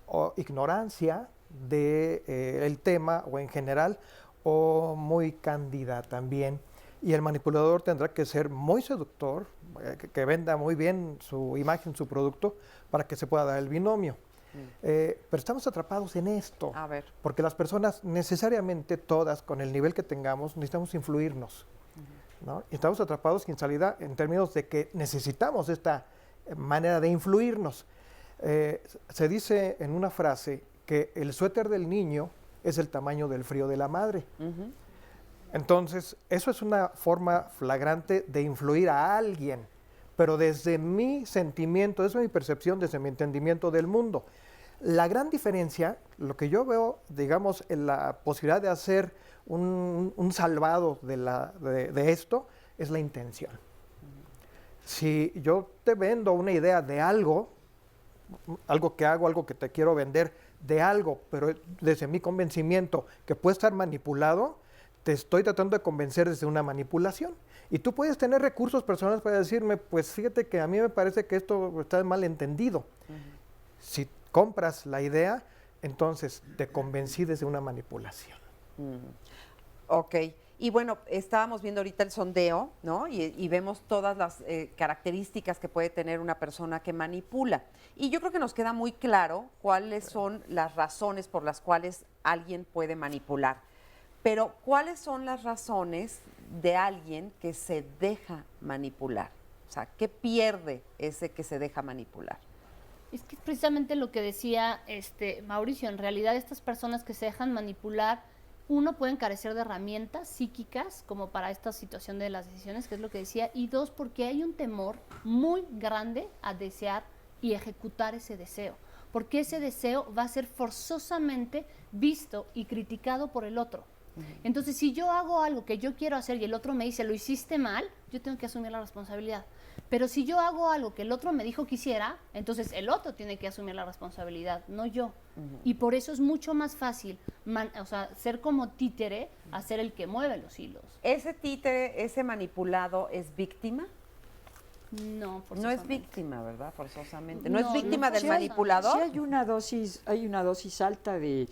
o ignorancia del tema o en general, o muy cándida también. Y el manipulador tendrá que ser muy seductor, que venda muy bien su imagen, su producto, para que se pueda dar el binomio. Pero estamos atrapados en esto, porque las personas necesariamente todas, con el nivel que tengamos, necesitamos influirnos, ¿no? Y estamos atrapados sin salida en términos de que necesitamos esta manera de influirnos. Se dice en una frase que el suéter del niño es el tamaño del frío de la madre. Entonces, eso es una forma flagrante de influir a alguien, pero desde mi sentimiento, desde mi percepción, desde mi entendimiento del mundo. La gran diferencia, lo que yo veo, digamos, en la posibilidad de hacer un salvado de esto, es la intención. Si yo te vendo una idea de algo que hago, algo que te quiero vender de algo, pero desde mi convencimiento que puede estar manipulado, te estoy tratando de convencer desde una manipulación. Y tú puedes tener recursos personales para decirme, pues fíjate que a mí me parece que esto está mal entendido. Si compras la idea, entonces te convencí desde una manipulación. Ok. Y bueno, estábamos viendo ahorita el sondeo, ¿no? Y vemos todas las características que puede tener una persona que manipula. Y yo creo que nos queda muy claro cuáles son las razones por las cuales alguien puede manipular. Pero, ¿cuáles son las razones de alguien que se deja manipular? O sea, ¿qué pierde ese que se deja manipular? Es que es precisamente lo que decía Mauricio. En realidad, estas personas que se dejan manipular, uno, pueden carecer de herramientas psíquicas como para esta situación de las decisiones, que es lo que decía, y dos, porque hay un temor muy grande a desear y ejecutar ese deseo, porque ese deseo va a ser forzosamente visto y criticado por el otro. Entonces, si yo hago algo que yo quiero hacer y el otro me dice, lo hiciste mal, yo tengo que asumir la responsabilidad. Pero si yo hago algo que el otro me dijo que hiciera, entonces el otro tiene que asumir la responsabilidad, no yo. Y por eso es mucho más fácil ser como títere a ser el que mueve los hilos. ¿Ese títere, ese manipulado, es víctima? No, forzosamente. No es víctima, ¿verdad? Forzosamente. ¿No es víctima del manipulador? Sí hay una dosis alta de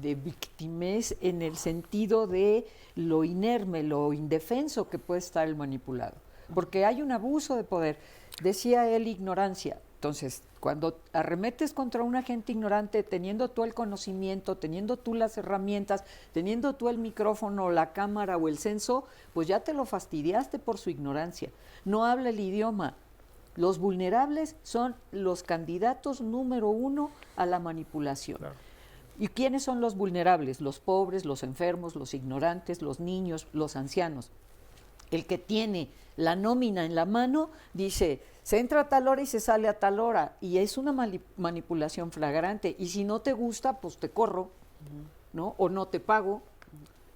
victimez en el sentido de lo inerme, lo indefenso que puede estar el manipulado. Porque hay un abuso de poder. Decía él, ignorancia. Entonces, cuando arremetes contra una gente ignorante, teniendo tú el conocimiento, teniendo tú las herramientas, teniendo tú el micrófono, la cámara o el censo, pues ya te lo fastidiaste por su ignorancia. No habla el idioma. Los vulnerables son los candidatos número 1 a la manipulación. Claro. ¿Y quiénes son los vulnerables? Los pobres, los enfermos, los ignorantes, los niños, los ancianos. El que tiene la nómina en la mano dice, se entra a tal hora y se sale a tal hora, y es una manipulación flagrante, y si no te gusta, pues te corro, ¿no? O no te pago.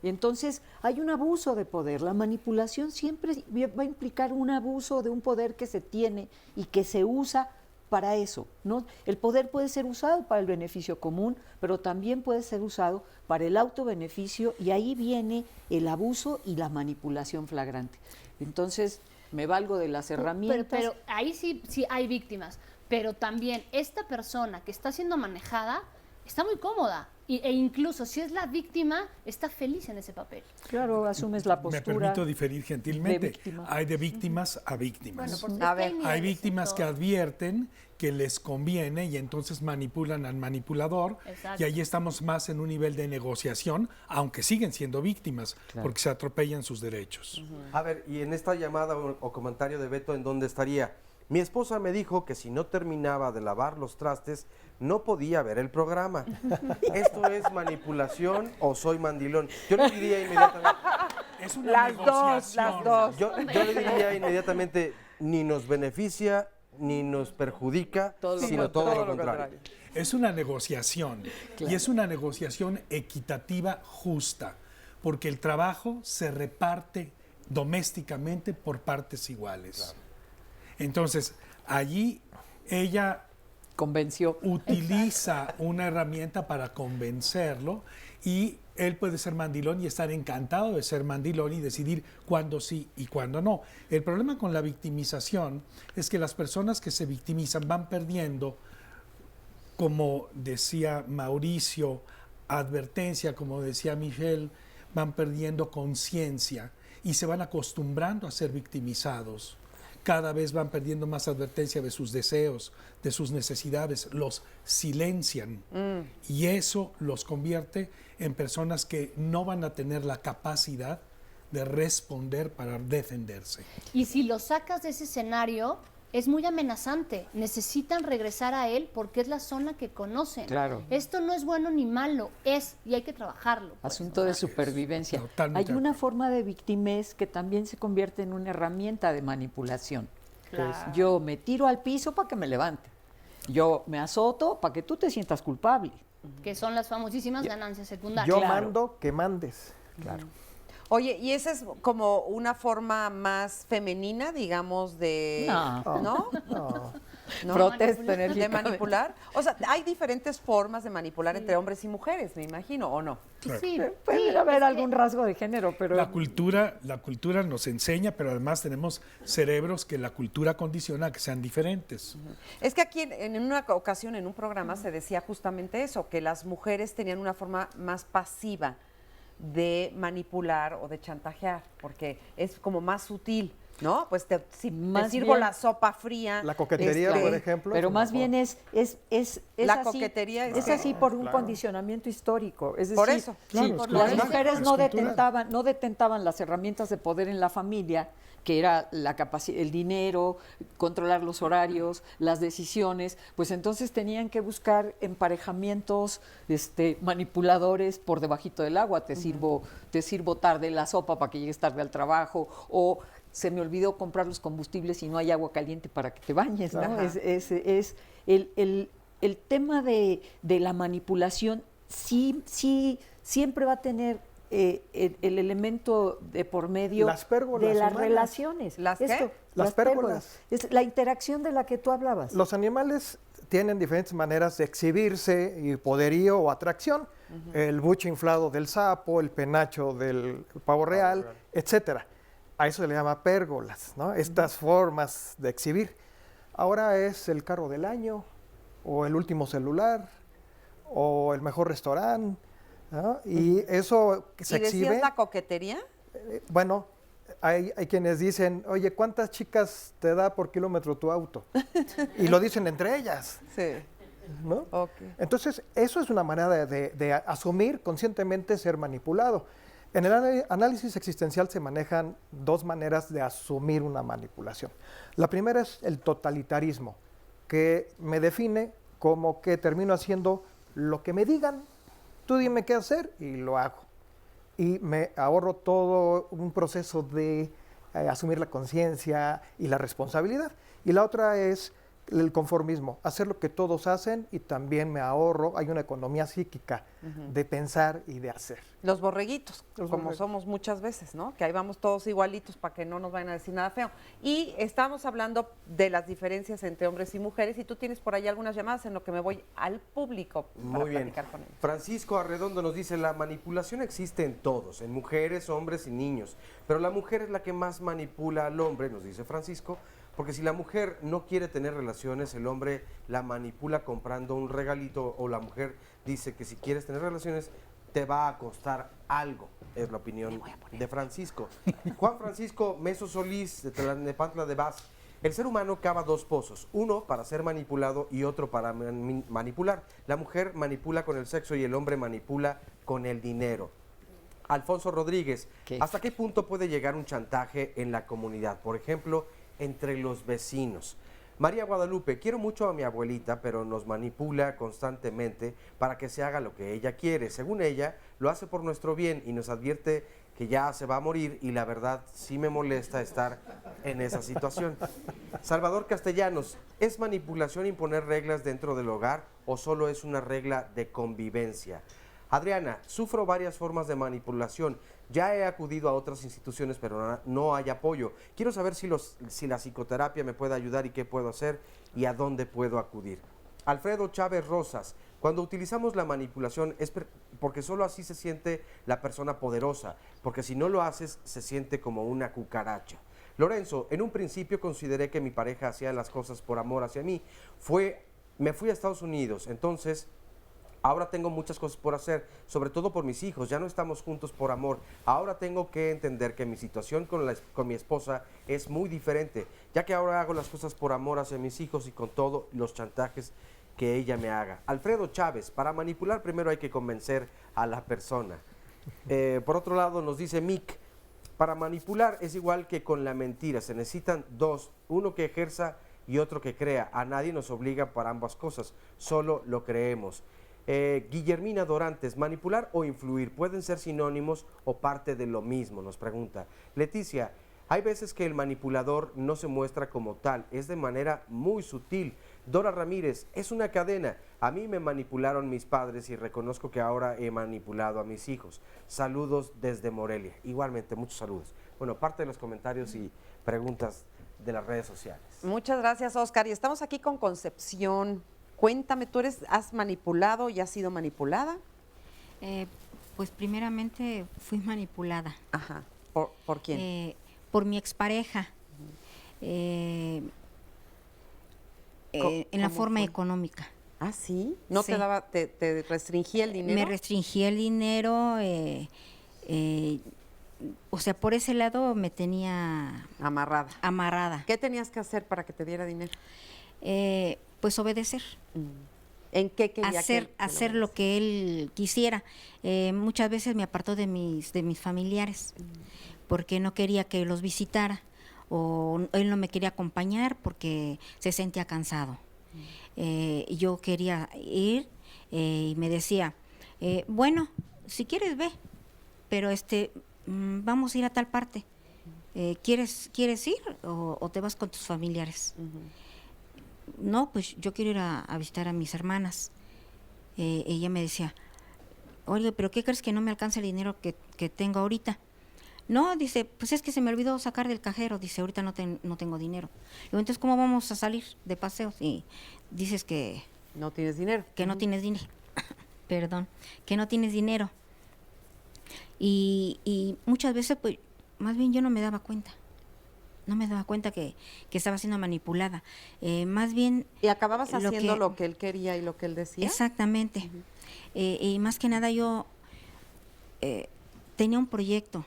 Entonces hay un abuso de poder. La manipulación siempre va a implicar un abuso de un poder que se tiene y que se usa para eso, ¿no? El poder puede ser usado para el beneficio común, pero también puede ser usado para el autobeneficio, y ahí viene el abuso y la manipulación flagrante. Entonces, me valgo de las herramientas. Pero ahí sí hay víctimas, pero también esta persona que está siendo manejada está muy cómoda. E incluso si es la víctima, está feliz en ese papel. Claro, asumes la postura. Me permito diferir gentilmente. Hay de víctimas a víctimas. Bueno, hay víctimas que advierten que les conviene y entonces manipulan al manipulador. Exacto. Y ahí estamos más en un nivel de negociación, aunque siguen siendo víctimas, porque se atropellan sus derechos. A ver, y en esta llamada o comentario de Beto, ¿en dónde estaría? Mi esposa me dijo que si no terminaba de lavar los trastes, no podía ver el programa. ¿Esto es manipulación o soy mandilón? Yo le diría inmediatamente... Es una negociación. Las dos. Yo le diría inmediatamente, ni nos beneficia, ni nos perjudica, sino todo lo contrario. Es una negociación, y es una negociación equitativa, justa, porque el trabajo se reparte domésticamente por partes iguales. Claro. Entonces, allí ella utiliza una herramienta para convencerlo, y él puede ser mandilón y estar encantado de ser mandilón y decidir cuándo sí y cuándo no. El problema con la victimización es que las personas que se victimizan van perdiendo, como decía Mauricio, advertencia, como decía Michelle, van perdiendo conciencia y se van acostumbrando a ser victimizados. Cada vez van perdiendo más advertencia de sus deseos, de sus necesidades, los silencian y eso los convierte en personas que no van a tener la capacidad de responder para defenderse. Y si lo sacas de ese escenario, es muy amenazante. Necesitan regresar a él porque es la zona que conocen. Claro. Esto no es bueno ni malo, y hay que trabajarlo. Asunto de supervivencia. Totalmente. Hay una forma de victimez que también se convierte en una herramienta de manipulación. Claro. Yo me tiro al piso para que me levante. Yo me azoto para que tú te sientas culpable. Que son las famosísimas ganancias secundarias. Yo mando que mandes. Claro. Oye, ¿y esa es como una forma más femenina, digamos, de... ¿No? Protesto de manipular? O sea, hay diferentes formas de manipular entre hombres y mujeres, me imagino, ¿o no? Sí, puede haber algún rasgo de género, pero... La cultura nos enseña, pero además tenemos cerebros que la cultura condiciona a que sean diferentes. Es que aquí en una ocasión, en un programa, se decía justamente eso, que las mujeres tenían una forma más pasiva de manipular o de chantajear, porque es como más sutil, ¿no? Pues te sirvo la sopa fría. La coquetería, por ejemplo. Pero más bien es la así, coquetería es así por un condicionamiento histórico. Es decir, por eso. Las mujeres no detentaban las herramientas de poder en la familia, que era la capacidad, el dinero, controlar los horarios, las decisiones, pues entonces tenían que buscar emparejamientos manipuladores por debajito del agua. Te sirvo tarde la sopa para que llegues tarde al trabajo, o se me olvidó comprar los combustibles y no hay agua caliente para que te bañes, ¿no? Es el tema de la manipulación sí siempre va a tener el elemento de por medio de las relaciones. ¿Las qué? Las pérgolas. Es la interacción de la que tú hablabas. Los animales tienen diferentes maneras de exhibirse, y poderío o atracción. El buche inflado del sapo, el penacho del pavo real, etcétera. A eso se le llama pérgolas, ¿no? Estas formas de exhibir. Ahora es el carro del año, o el último celular, o el mejor restaurante, ¿no? Y eso se exhibe. ¿Y decías la coquetería? Bueno, hay quienes dicen, oye, ¿cuántas chicas te da por kilómetro tu auto? Y lo dicen entre ellas. Sí. ¿No? Okay. Entonces, eso es una manera de asumir conscientemente ser manipulado. En el análisis existencial se manejan dos maneras de asumir una manipulación. La primera es el totalitarismo, que me define como que termino haciendo lo que me digan. Tú dime qué hacer y lo hago. Y me ahorro todo un proceso de asumir la conciencia y la responsabilidad. Y la otra es el conformismo, hacer lo que todos hacen y también me ahorro, hay una economía psíquica de pensar y de hacer. Los borreguitos, como somos muchas veces, ¿no? Que ahí vamos todos igualitos para que no nos vayan a decir nada feo. Y estamos hablando de las diferencias entre hombres y mujeres y tú tienes por ahí algunas llamadas en lo que me voy al público para platicar con ellos. Francisco Arredondo nos dice, la manipulación existe en todos, en mujeres, hombres y niños, pero la mujer es la que más manipula al hombre, nos dice Francisco, porque si la mujer no quiere tener relaciones, el hombre la manipula comprando un regalito, o la mujer dice que si quieres tener relaciones te va a costar algo, es la opinión de Francisco. Juan Francisco Meso Solís, de Tlalnepantla de Vaz, el ser humano cava dos pozos, uno para ser manipulado y otro para manipular. La mujer manipula con el sexo y el hombre manipula con el dinero. Alfonso Rodríguez, ¿hasta qué punto puede llegar un chantaje en la comunidad? Por ejemplo, entre los vecinos. María Guadalupe, quiero mucho a mi abuelita, pero nos manipula constantemente para que se haga lo que ella quiere. Según ella, lo hace por nuestro bien y nos advierte que ya se va a morir y la verdad sí me molesta estar en esa situación. Salvador Castellanos, ¿es manipulación imponer reglas dentro del hogar o solo es una regla de convivencia? Adriana, sufro varias formas de manipulación. Ya he acudido a otras instituciones, pero no hay apoyo. Quiero saber si la psicoterapia me puede ayudar y qué puedo hacer y a dónde puedo acudir. Alfredo Chávez Rosas, cuando utilizamos la manipulación es porque solo así se siente la persona poderosa, porque si no lo haces se siente como una cucaracha. Lorenzo, en un principio consideré que mi pareja hacía las cosas por amor hacia mí. Me fui a Estados Unidos, entonces ahora tengo muchas cosas por hacer, sobre todo por mis hijos, ya no estamos juntos por amor. Ahora tengo que entender que mi situación con mi esposa es muy diferente, ya que ahora hago las cosas por amor hacia mis hijos y con todos los chantajes que ella me haga. Alfredo Chávez, para manipular primero hay que convencer a la persona. Por otro lado nos dice Mick, para manipular es igual que con la mentira, se necesitan dos, uno que ejerza y otro que crea. A nadie nos obliga para ambas cosas, solo lo creemos. Guillermina Dorantes, manipular o influir pueden ser sinónimos o parte de lo mismo, nos pregunta. Leticia, hay veces que el manipulador no se muestra como tal, es de manera muy sutil. Dora Ramírez, es una cadena. A mí me manipularon mis padres y reconozco que ahora he manipulado a mis hijos. Saludos desde Morelia. Igualmente, muchos saludos. Bueno, parte de los comentarios y preguntas de las redes sociales. Muchas gracias, Oscar. Y estamos aquí con Concepción. Cuéntame, ¿tú has manipulado y has sido manipulada? Pues primeramente fui manipulada. Ajá. ¿Por quién? Por mi expareja. En la forma económica. ¿Ah, sí? ¿No sí. te daba, te restringía el dinero? Me restringía el dinero, o sea, por ese lado me tenía... Amarrada. ¿Qué tenías que hacer para que te diera dinero? Pues obedecer. ¿En qué quería hacer lo que él quisiera. Muchas veces me apartó de mis familiares porque no quería que los visitara o él no me quería acompañar porque se sentía cansado. Yo quería ir y me decía, bueno, si quieres ve, pero vamos a ir a tal parte. ¿Quieres ir o te vas con tus familiares? No, pues yo quiero ir a visitar a mis hermanas. Ella me decía, oye, ¿pero qué crees que no me alcanza el dinero que tengo ahorita? No, dice, pues es que se me olvidó sacar del cajero. Dice, ahorita no tengo dinero. Digo, entonces, ¿cómo vamos a salir de paseo si dices que... No tienes dinero. Que no tienes dinero. Perdón, que no tienes dinero. Y muchas veces, pues, más bien yo no me daba cuenta. No me daba cuenta que estaba siendo manipulada. Más bien... ¿Y acababas haciendo lo que él quería y lo que él decía? Exactamente. Y más que nada yo tenía un proyecto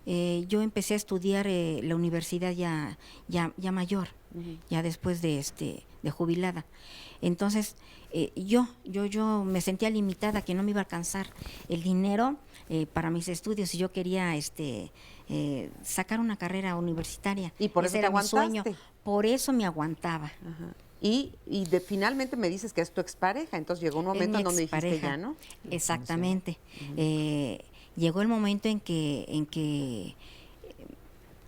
Yo empecé a estudiar la universidad ya mayor, ya después de jubilada. Entonces, yo me sentía limitada, que no me iba a alcanzar el dinero para mis estudios, y yo quería sacar una carrera universitaria. Y por eso ese era te mi sueño. aguantaste. Por eso me aguantaba. Ajá. Y finalmente me dices que es tu expareja, entonces llegó un momento en donde dijiste ya, ¿no? Exactamente. Llegó el momento en que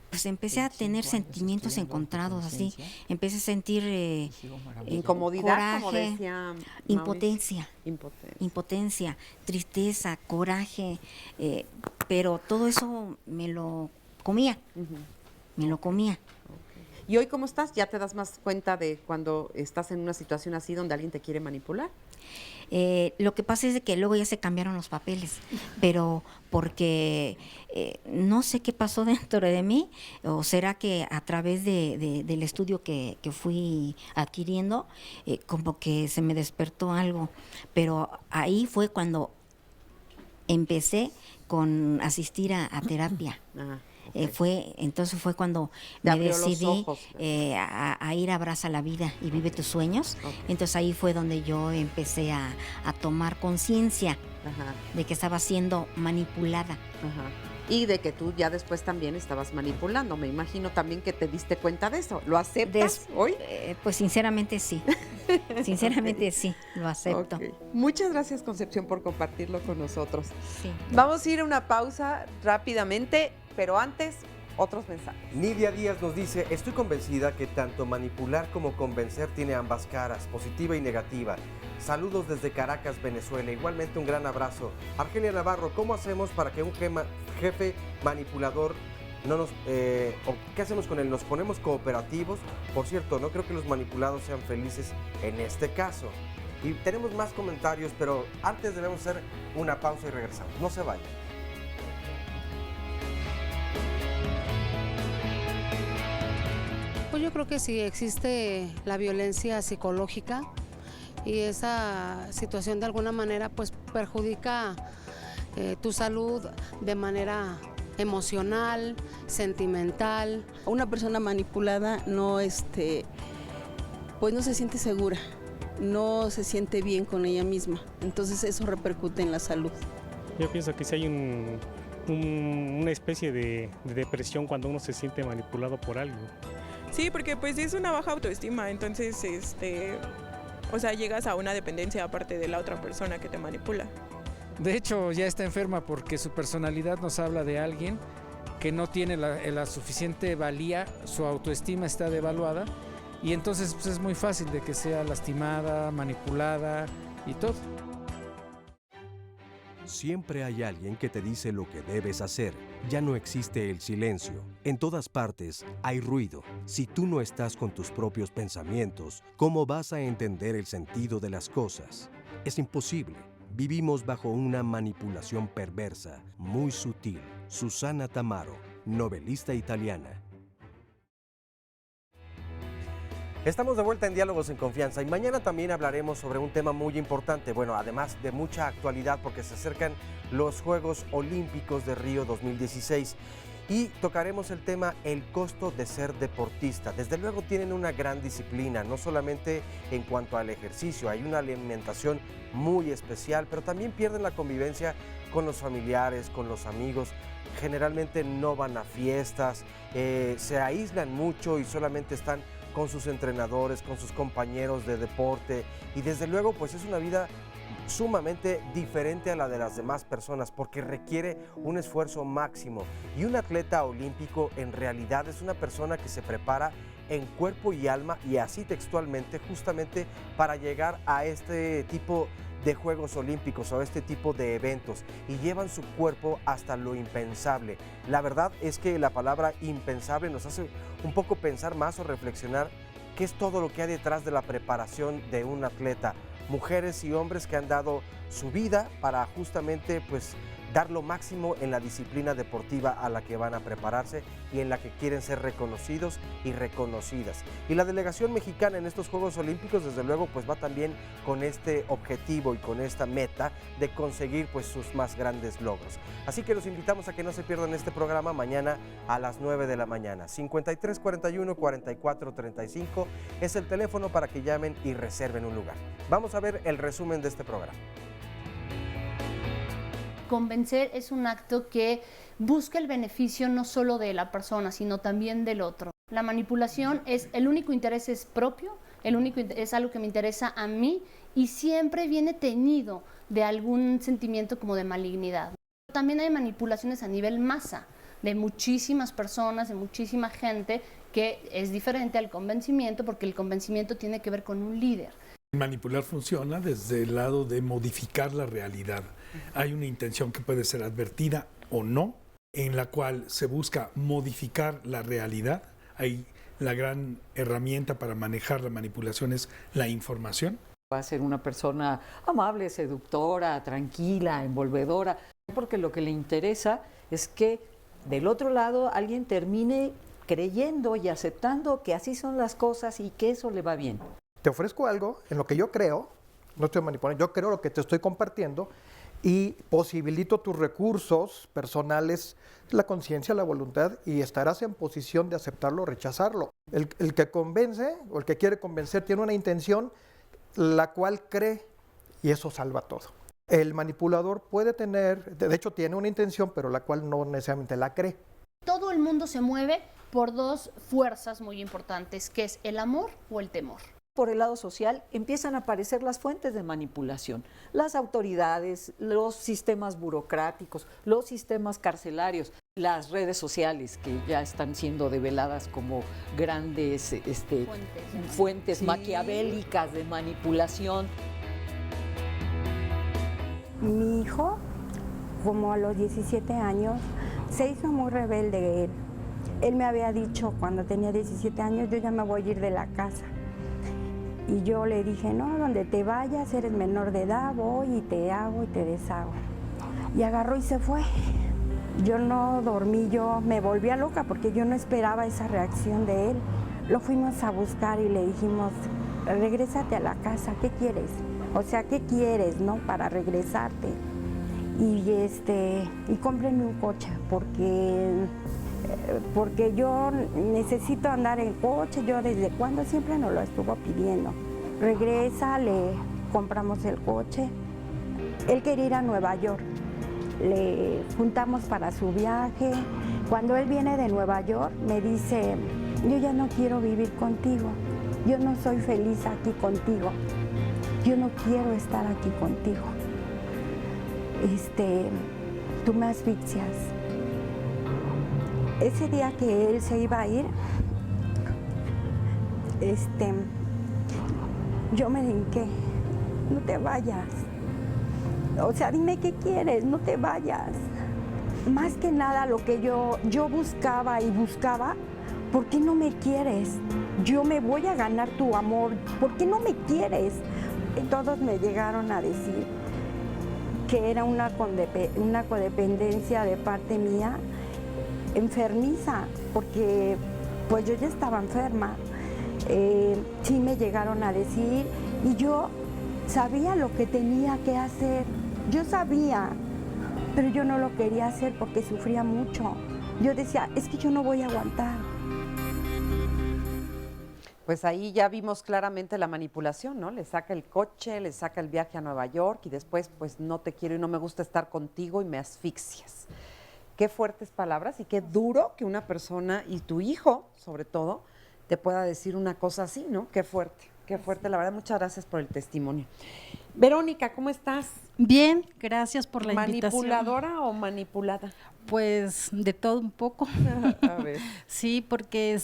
pues empecé a tener sentimientos encontrados, así. Empecé a sentir incomodidad, coraje, como decía impotencia, tristeza, coraje, pero todo eso me lo comía, ¿Y hoy cómo estás? ¿Ya te das más cuenta de cuando estás en una situación así donde alguien te quiere manipular? Lo que pasa es de que luego ya se cambiaron los papeles, pero porque no sé qué pasó dentro de mí, o será que a través del estudio que fui adquiriendo, como que se me despertó algo, pero ahí fue cuando empecé con asistir a terapia. Entonces fue cuando me decidí a ir a Abraza la Vida y Vive tus Sueños. Entonces ahí fue donde yo empecé a tomar conciencia de que estaba siendo manipulada. Y de que tú ya después también estabas manipulando. Me imagino también que te diste cuenta de eso. ¿Lo aceptas hoy? Pues sinceramente sí. Sinceramente sí, lo acepto. Muchas gracias, Concepción, por compartirlo con nosotros. Sí. Vamos a ir a una pausa rápidamente, pero antes, otros mensajes. Nidia Díaz nos dice: estoy convencida que tanto manipular como convencer tiene ambas caras, positiva y negativa. Saludos desde Caracas, Venezuela. Igualmente un gran abrazo. Argelia Navarro, ¿cómo hacemos para que un jefe manipulador no nos... o qué hacemos con él? ¿Nos ponemos cooperativos? Por cierto, no creo que los manipulados sean felices en este caso. Y tenemos más comentarios, pero antes debemos hacer una pausa y regresamos. No se vayan. Pues yo creo que sí existe la violencia psicológica y esa situación de alguna manera pues perjudica tu salud de manera emocional, sentimental. Una persona manipulada no pues no se siente segura, no se siente bien con ella misma, entonces eso repercute en la salud. Yo pienso que si hay una especie de depresión cuando uno se siente manipulado por algo. Sí, porque pues es una baja autoestima, entonces o sea, llegas a una dependencia aparte de la otra persona que te manipula. De hecho, ya está enferma porque su personalidad nos habla de alguien que no tiene la suficiente valía, su autoestima está devaluada, y entonces pues, es muy fácil de que sea lastimada, manipulada y todo. Siempre hay alguien que te dice lo que debes hacer. Ya no existe el silencio. En todas partes hay ruido. Si tú no estás con tus propios pensamientos, ¿cómo vas a entender el sentido de las cosas? Es imposible. Vivimos bajo una manipulación perversa, muy sutil. Susana Tamaro, novelista italiana. Estamos de vuelta en Diálogos en Confianza y mañana también hablaremos sobre un tema muy importante, bueno, además de mucha actualidad porque se acercan los Juegos Olímpicos de Río 2016 y tocaremos el tema el costo de ser deportista. Desde luego tienen una gran disciplina, no solamente en cuanto al ejercicio, hay una alimentación muy especial, pero también pierden la convivencia con los familiares, con los amigos. Generalmente no van a fiestas, se aíslan mucho y solamente están con sus entrenadores, con sus compañeros de deporte y desde luego pues es una vida sumamente diferente a la de las demás personas porque requiere un esfuerzo máximo y un atleta olímpico en realidad es una persona que se prepara en cuerpo y alma y así textualmente justamente para llegar a este tipo de Juegos Olímpicos o este tipo de eventos y llevan su cuerpo hasta lo impensable. La verdad es que la palabra impensable nos hace un poco pensar más o reflexionar qué es todo lo que hay detrás de la preparación de un atleta. Mujeres y hombres que han dado su vida para justamente pues dar lo máximo en la disciplina deportiva a la que van a prepararse y en la que quieren ser reconocidos y reconocidas. Y la delegación mexicana en estos Juegos Olímpicos, desde luego, pues va también con este objetivo y con esta meta de conseguir pues sus más grandes logros. Así que los invitamos a que no se pierdan este programa mañana a las 9 de la mañana. 5341-4435 es el teléfono para que llamen y reserven un lugar. Vamos a ver el resumen de este programa. Convencer es un acto que busca el beneficio no solo de la persona, sino también del otro. La manipulación es el único interés es propio, es algo que me interesa a mí y siempre viene teñido de algún sentimiento como de malignidad. También hay manipulaciones a nivel masa, de muchísimas personas, de muchísima gente, que es diferente al convencimiento, porque el convencimiento tiene que ver con un líder. Manipular funciona desde el lado de modificar la realidad. Hay una intención que puede ser advertida o no, en la cual se busca modificar la realidad. Hay la gran herramienta para manejar la manipulación es la información. Va a ser una persona amable, seductora, tranquila, envolvedora, porque lo que le interesa es que del otro lado alguien termine creyendo y aceptando que así son las cosas y que eso le va bien. Te ofrezco algo en lo que yo creo, no estoy manipulando, yo creo lo que te estoy compartiendo y posibilito tus recursos personales, la conciencia, la voluntad, y estarás en posición de aceptarlo o rechazarlo. El que convence o el que quiere convencer tiene una intención la cual cree y eso salva todo. El manipulador puede tener, de hecho tiene una intención, pero la cual no necesariamente la cree. Todo el mundo se mueve por dos fuerzas muy importantes, que es el amor o el temor. Por el lado social empiezan a aparecer las fuentes de manipulación, las autoridades, los sistemas burocráticos, los sistemas carcelarios, las redes sociales que ya están siendo develadas como grandes fuentes sí, maquiavélicas de manipulación. Mi hijo, como a los 17 años, se hizo muy rebelde él. Él me había dicho cuando tenía 17 años, yo ya me voy a ir de la casa. Y yo le dije, no, donde te vayas, eres menor de edad, voy y te hago y te deshago. Y agarró y se fue. Yo no dormí, yo me volvía loca porque yo no esperaba esa reacción de él. Lo fuimos a buscar y le dijimos, regrésate a la casa, ¿qué quieres? O sea, ¿qué quieres, no? Para regresarte. Y cómprenme un coche porque yo necesito andar en coche, yo desde cuando siempre nos lo estuvo pidiendo. Regresa, le compramos el coche. Él quería ir a Nueva York, le juntamos para su viaje. Cuando él viene de Nueva York me dice, yo ya no quiero vivir contigo, yo no soy feliz aquí contigo, yo no quiero estar aquí contigo. Tú me asfixias. Ese día que él se iba a ir, yo me hinqué, no te vayas. O sea, dime qué quieres, no te vayas. Más que nada lo que yo buscaba y buscaba, ¿por qué no me quieres? Yo me voy a ganar tu amor, ¿por qué no me quieres? Y todos me llegaron a decir que era una codependencia de parte mía, enfermiza, porque pues yo ya estaba enferma. Sí me llegaron a decir y yo sabía lo que tenía que hacer, yo sabía, pero yo no lo quería hacer porque sufría mucho. Yo decía, es que yo no voy a aguantar. Pues ahí ya vimos claramente la manipulación, ¿no? Le saca el coche, le saca el viaje a Nueva York y después pues no te quiero y no me gusta estar contigo y me asfixias. Qué fuertes palabras y qué duro que una persona y tu hijo, sobre todo, te pueda decir una cosa así, ¿no? Qué fuerte, la verdad. Muchas gracias por el testimonio. Verónica, ¿cómo estás? Bien, gracias por la invitación. ¿Manipuladora o manipulada? Pues de todo un poco. A ver. Sí, porque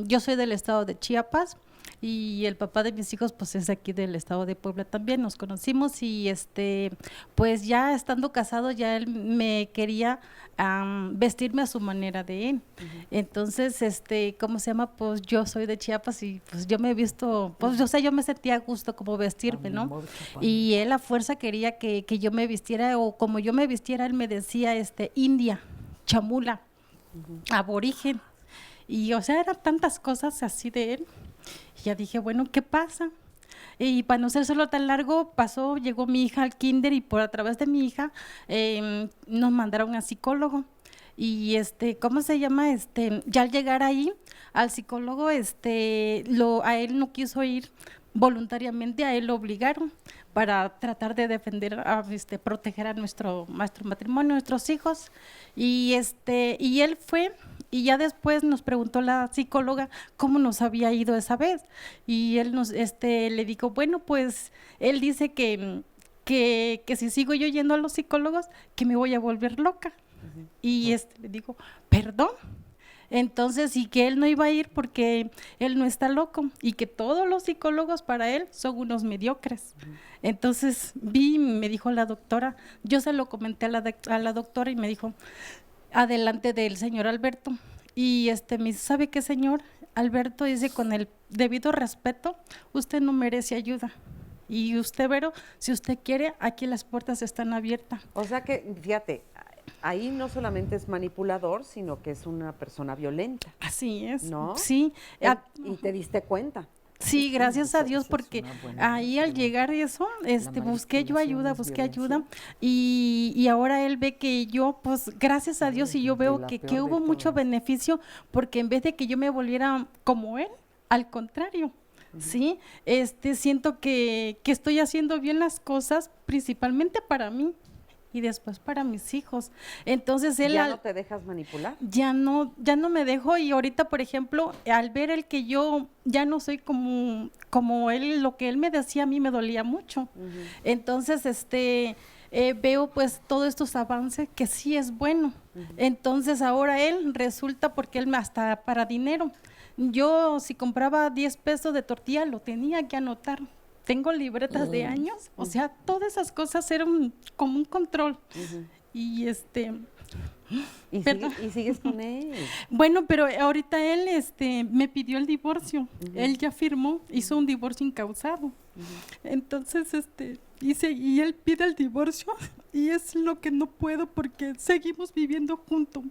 yo soy del estado de Chiapas. y el papá de mis hijos pues es aquí del estado de Puebla también, nos conocimos y pues ya estando casado ya él me quería vestirme a su manera de él. Entonces, ¿cómo se llama? Pues yo soy de Chiapas y pues yo me he visto, pues yo me sentía a gusto como vestirme, ¿no? Y él a fuerza quería que yo me vistiera, o como yo me vistiera, él me decía india, chamula, aborigen. Y o sea, eran tantas cosas así de él. Y ya dije, bueno, ¿qué pasa? Y para no ser solo tan largo, llegó mi hija al kinder y por a través de mi hija nos mandaron a psicólogo. Y ¿cómo se llama? Ya al llegar ahí, al psicólogo, a él no quiso ir voluntariamente, a él lo obligaron para tratar de defender, proteger a nuestro matrimonio, nuestros hijos. Y él fue. Y ya después nos preguntó la psicóloga cómo nos había ido esa vez. Y él le dijo, bueno, pues él dice que si sigo yo yendo a los psicólogos, que me voy a volver loca. Y le digo, ¿perdón? Entonces, y que él no iba a ir porque él no está loco y que todos los psicólogos para él son unos mediocres. Entonces, me dijo la doctora, yo se lo comenté a la doctora y me dijo, adelante del señor Alberto. Y me dice, ¿sabe qué, señor? Alberto dice, con el debido respeto, usted no merece ayuda. Y usted, Vero, si usted quiere, aquí las puertas están abiertas. O sea que, fíjate, ahí no solamente es manipulador, sino que es una persona violenta. Así es, ¿no? Sí. Y te diste cuenta. Sí, gracias a Dios, porque ahí al llegar eso, busqué ayuda, y ahora él ve que yo, pues gracias a Dios, y yo veo que hubo mucho beneficio, porque en vez de que yo me volviera como él, al contrario, ¿sí? Siento que estoy haciendo bien las cosas, principalmente para mí y después para mis hijos. Entonces él... ¿Ya no te dejas manipular? Ya no me dejo, y ahorita, por ejemplo, al ver el que yo ya no soy como él, lo que él me decía a mí me dolía mucho. Entonces, veo pues todos estos avances que sí es bueno. Entonces ahora él resulta, porque él hasta para dinero, yo si compraba 10 pesos de tortilla lo tenía que anotar. Tengo libretas de años, o sea, todas esas cosas eran como un control. Y ¿Y sigues con él? Bueno, pero ahorita él me pidió el divorcio. Él ya firmó, hizo un divorcio incausado. Entonces, y él pide el divorcio y es lo que no puedo porque seguimos viviendo juntos.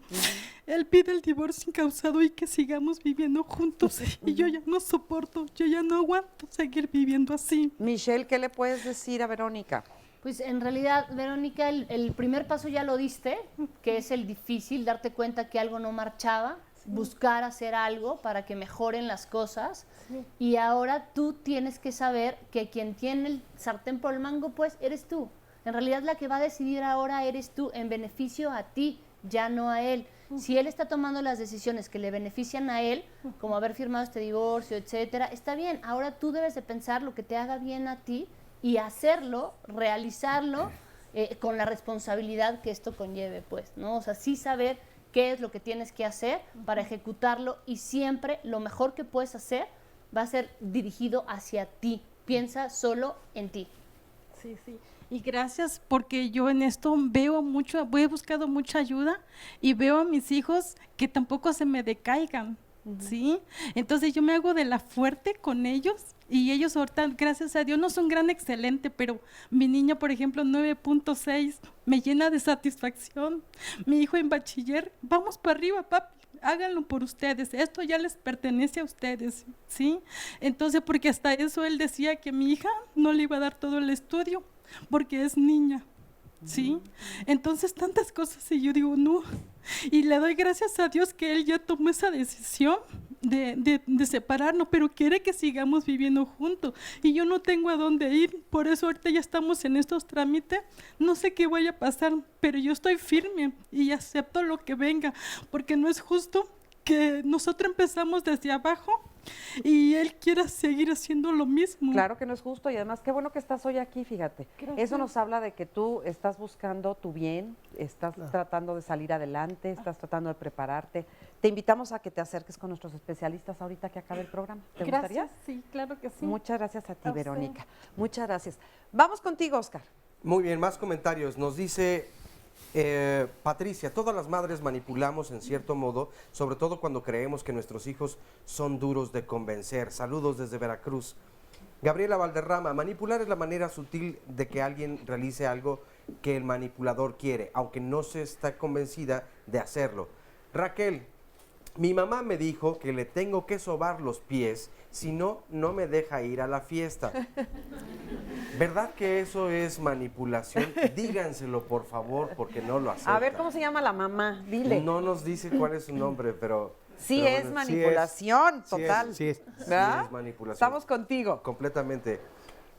Él pide el divorcio incausado y que sigamos viviendo juntos. Y yo ya no soporto, yo ya no aguanto seguir viviendo así. Michelle, ¿qué le puedes decir a Verónica? Pues en realidad, Verónica, el primer paso ya lo diste, que es el difícil, darte cuenta que algo no marchaba, buscar hacer algo para que mejoren las cosas. Y ahora tú tienes que saber que quien tiene el sartén por el mango, pues eres tú. En realidad la que va a decidir ahora eres tú, en beneficio a ti, ya no a él. Si él está tomando las decisiones que le benefician a él, como haber firmado este divorcio, etcétera, está bien. Ahora tú debes de pensar lo que te haga bien a ti y hacerlo, realizarlo con la responsabilidad que esto conlleve, pues, ¿no? O sea, sí saber qué es lo que tienes que hacer para ejecutarlo, y siempre lo mejor que puedes hacer va a ser dirigido hacia ti. Piensa solo en ti. Sí, sí. Y gracias, porque yo en esto veo mucho, he buscado mucha ayuda y veo a mis hijos que tampoco se me decaigan, ¿sí? Entonces yo me hago de la fuerte con ellos, y ellos ahorita, gracias a Dios, no son gran excelente, pero mi niña, por ejemplo, 9.6, me llena de satisfacción. Mi hijo en bachiller, vamos para arriba, papi, háganlo por ustedes, esto ya les pertenece a ustedes, ¿sí? Entonces, porque hasta eso él decía que mi hija no le iba a dar todo el estudio, porque es niña, ¿sí? Entonces, tantas cosas, y yo digo, no, y le doy gracias a Dios que él ya tomó esa decisión de separarnos, pero quiere que sigamos viviendo juntos, y yo no tengo a dónde ir. Por eso ahorita ya estamos en estos trámites, no sé qué vaya a pasar, pero yo estoy firme y acepto lo que venga, porque no es justo que nosotros empezamos desde abajo y él quiera seguir haciendo lo mismo. Claro que no es justo y además qué bueno que estás hoy aquí, fíjate. Gracias. Eso nos habla de que tú estás buscando tu bien, estás tratando de salir adelante, estás tratando de prepararte. Te invitamos a que te acerques con nuestros especialistas ahorita que acabe el programa. ¿Te gustaría? Gracias, sí, claro que sí. Muchas gracias a ti, A usted. Verónica. Muchas gracias. Vamos contigo, Oscar. Muy bien, más comentarios. Nos dice Patricia, todas las madres manipulamos en cierto modo, sobre todo cuando creemos que nuestros hijos son duros de convencer. Saludos desde Veracruz. Gabriela Valderrama, manipular es la manera sutil de que alguien realice algo que el manipulador quiere, aunque no se está convencida de hacerlo. Raquel, mi mamá me dijo que le tengo que sobar los pies, si no, no me deja ir a la fiesta. ¿Verdad que eso es manipulación? Díganselo, por favor, porque no lo acepta. A ver, ¿cómo se llama la mamá? Dile. No nos dice cuál es su nombre, pero... Sí pero es bueno, manipulación, sí es, total. sí es ¿Verdad? manipulación. Estamos contigo. Completamente.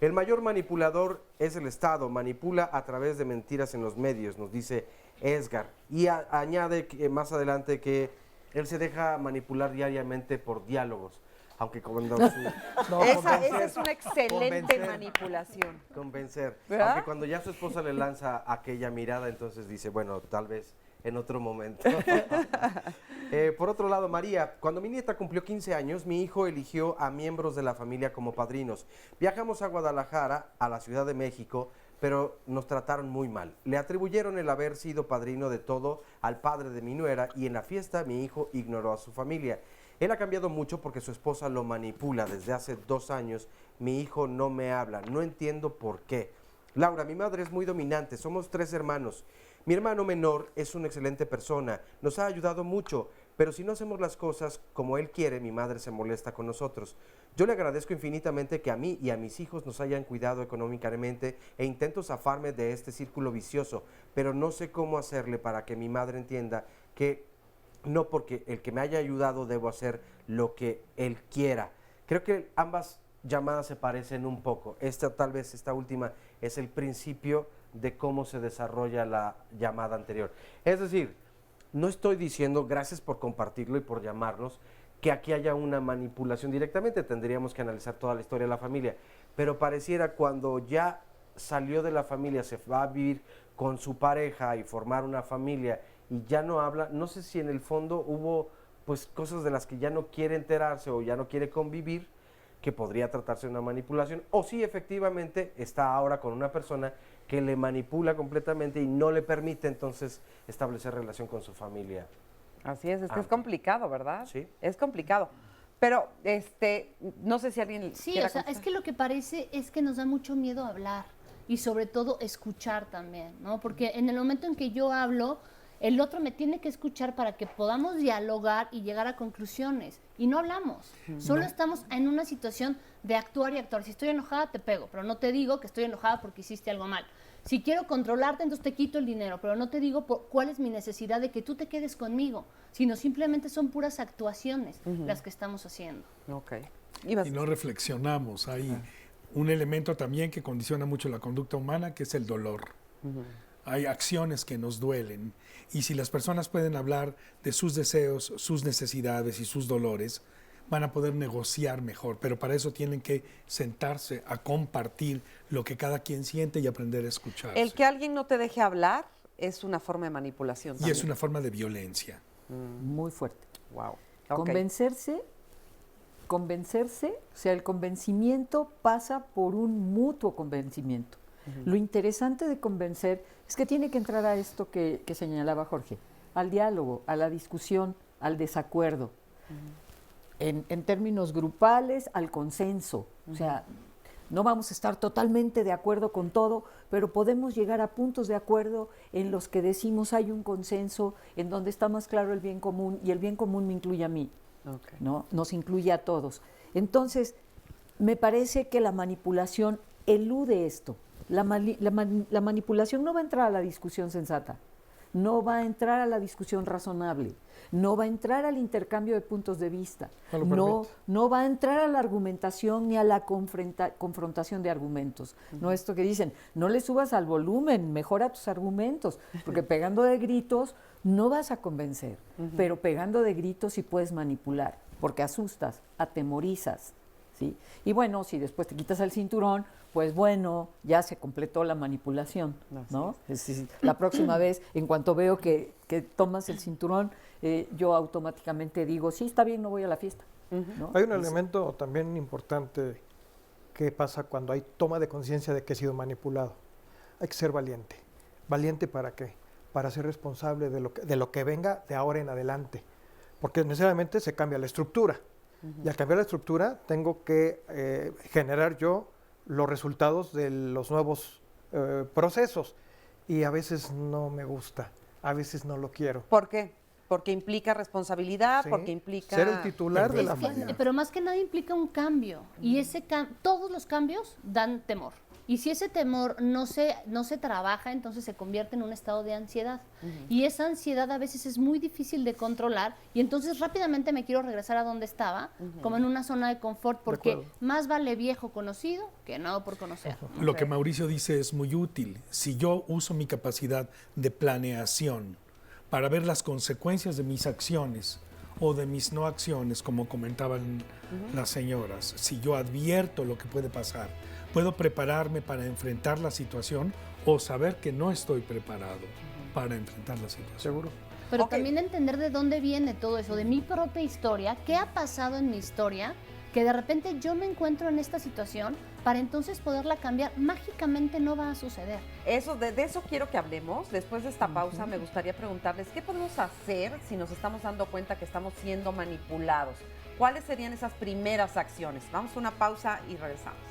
El mayor manipulador es el Estado. Manipula a través de mentiras en los medios, nos dice Esgar. Y añade que, más adelante que él se deja manipular diariamente por diálogos. Aunque cuando... Esa es una excelente manipulación. Convencer. ¿Verdad? Aunque cuando ya su esposa le lanza aquella mirada, entonces dice, bueno, tal vez en otro momento. Por otro lado, María, cuando mi nieta cumplió 15 años, mi hijo eligió a miembros de la familia como padrinos. Viajamos a Guadalajara, a la Ciudad de México, pero nos trataron muy mal. Le atribuyeron el haber sido padrino de todo al padre de mi nuera y en la fiesta mi hijo ignoró a su familia. Él ha cambiado mucho porque su esposa lo manipula. Desde hace 2 años mi hijo no me habla, no entiendo por qué. Laura, mi madre es muy dominante, somos 3 hermanos. Mi hermano menor es una excelente persona, nos ha ayudado mucho, pero si no hacemos las cosas como él quiere, mi madre se molesta con nosotros. Yo le agradezco infinitamente que a mí y a mis hijos nos hayan cuidado económicamente e intento zafarme de este círculo vicioso, pero no sé cómo hacerle para que mi madre entienda que no porque el que me haya ayudado debo hacer lo que él quiera. Creo que ambas llamadas se parecen un poco. Tal vez esta última es el principio de cómo se desarrolla la llamada anterior. Es decir, no estoy diciendo, gracias por compartirlo y por llamarnos, que aquí haya una manipulación directamente. Tendríamos que analizar toda la historia de la familia. Pero pareciera cuando ya salió de la familia, se va a vivir con su pareja y formar una familia y ya no habla, no sé si en el fondo hubo pues cosas de las que ya no quiere enterarse o ya no quiere convivir, que podría tratarse de una manipulación, o si efectivamente está ahora con una persona que le manipula completamente y no le permite entonces establecer relación con su familia. Así es que es complicado, ¿verdad? Sí. Es complicado. Pero, no sé si alguien Sí, quiera o sea, es que lo que parece es que nos da mucho miedo hablar y sobre todo escuchar también, ¿no? Porque en el momento en que yo hablo, el otro me tiene que escuchar para que podamos dialogar y llegar a conclusiones. Y no hablamos, solo estamos en una situación de actuar y actuar. Si estoy enojada, te pego, pero no te digo que estoy enojada porque hiciste algo mal. Si quiero controlarte, entonces te quito el dinero, pero no te digo cuál es mi necesidad de que tú te quedes conmigo, sino simplemente son puras actuaciones las que estamos haciendo. Okay. Y no reflexionamos. Hay un elemento también que condiciona mucho la conducta humana, que es el dolor. Hay acciones que nos duelen y si las personas pueden hablar de sus deseos, sus necesidades y sus dolores, van a poder negociar mejor, pero para eso tienen que sentarse a compartir lo que cada quien siente y aprender a escuchar. El que alguien no te deje hablar es una forma de manipulación Y también. es una forma de violencia. Muy fuerte. Wow. Convencerse, o sea, el convencimiento pasa por un mutuo convencimiento. Lo interesante de convencer es que tiene que entrar a esto que señalaba Jorge, al diálogo, a la discusión, al desacuerdo. En términos grupales, al consenso. O sea, no vamos a estar totalmente de acuerdo con todo, pero podemos llegar a puntos de acuerdo en los que decimos hay un consenso, en donde está más claro el bien común, y el bien común me incluye a mí, ¿no? Nos incluye a todos. Entonces, me parece que la manipulación elude esto. La manipulación no va a entrar a la discusión sensata, no va a entrar a la discusión razonable, no va a entrar al intercambio de puntos de vista, no va a entrar a la argumentación ni a la confrontación de argumentos. No esto que dicen, no le subas al volumen, mejora tus argumentos, porque pegando de gritos no vas a convencer, pero pegando de gritos sí puedes manipular. porque asustas, atemorizas, ¿sí? Y bueno, si después te quitas el cinturón, pues bueno, ya se completó la manipulación, ¿no? Es decir, la próxima vez, en cuanto veo que tomas el cinturón, yo automáticamente digo, sí, está bien, no voy a la fiesta. ¿No? Hay un elemento también importante que pasa cuando hay toma de conciencia de que he sido manipulado. Hay que ser valiente. ¿Valiente para qué? Para ser responsable de lo que venga de ahora en adelante. Porque necesariamente se cambia la estructura. Y al cambiar la estructura, tengo que generar yo los resultados de los nuevos procesos. Y a veces no me gusta, a veces no lo quiero. ¿Por qué? Porque implica responsabilidad, Sí, porque implica... ser el titular de la que, familia. pero más que nada implica un cambio. Y todos los cambios dan temor. Y si ese temor no se trabaja, entonces se convierte en un estado de ansiedad. Y esa ansiedad a veces es muy difícil de controlar. Y entonces rápidamente me quiero regresar a donde estaba, como en una zona de confort, porque más vale viejo conocido que nuevo por conocer. Lo que Mauricio dice es muy útil. Si yo uso mi capacidad de planeación para ver las consecuencias de mis acciones o de mis no acciones, como comentaban las señoras, si yo advierto lo que puede pasar, puedo prepararme para enfrentar la situación o saber que no estoy preparado para enfrentar la situación. Seguro. Pero también entender de dónde viene todo eso, de mi propia historia, qué ha pasado en mi historia, que de repente yo me encuentro en esta situación, para entonces poderla cambiar, mágicamente no va a suceder. Eso, de eso quiero que hablemos. Después de esta pausa me gustaría preguntarles qué podemos hacer si nos estamos dando cuenta que estamos siendo manipulados. ¿Cuáles serían esas primeras acciones? Vamos a una pausa y regresamos.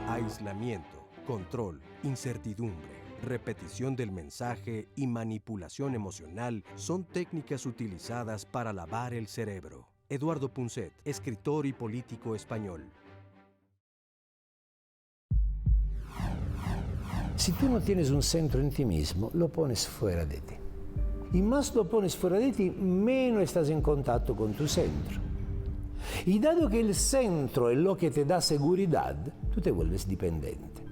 Aislamiento, control, incertidumbre, repetición del mensaje y manipulación emocional son técnicas utilizadas para lavar el cerebro. Eduardo Punset, escritor y político español. Si tú no tienes un centro en ti mismo, lo pones fuera de ti. Y más lo pones fuera de ti, menos estás en contacto con tu centro. Y dado que el centro es lo que te da seguridad, tú te vuelves dependiente.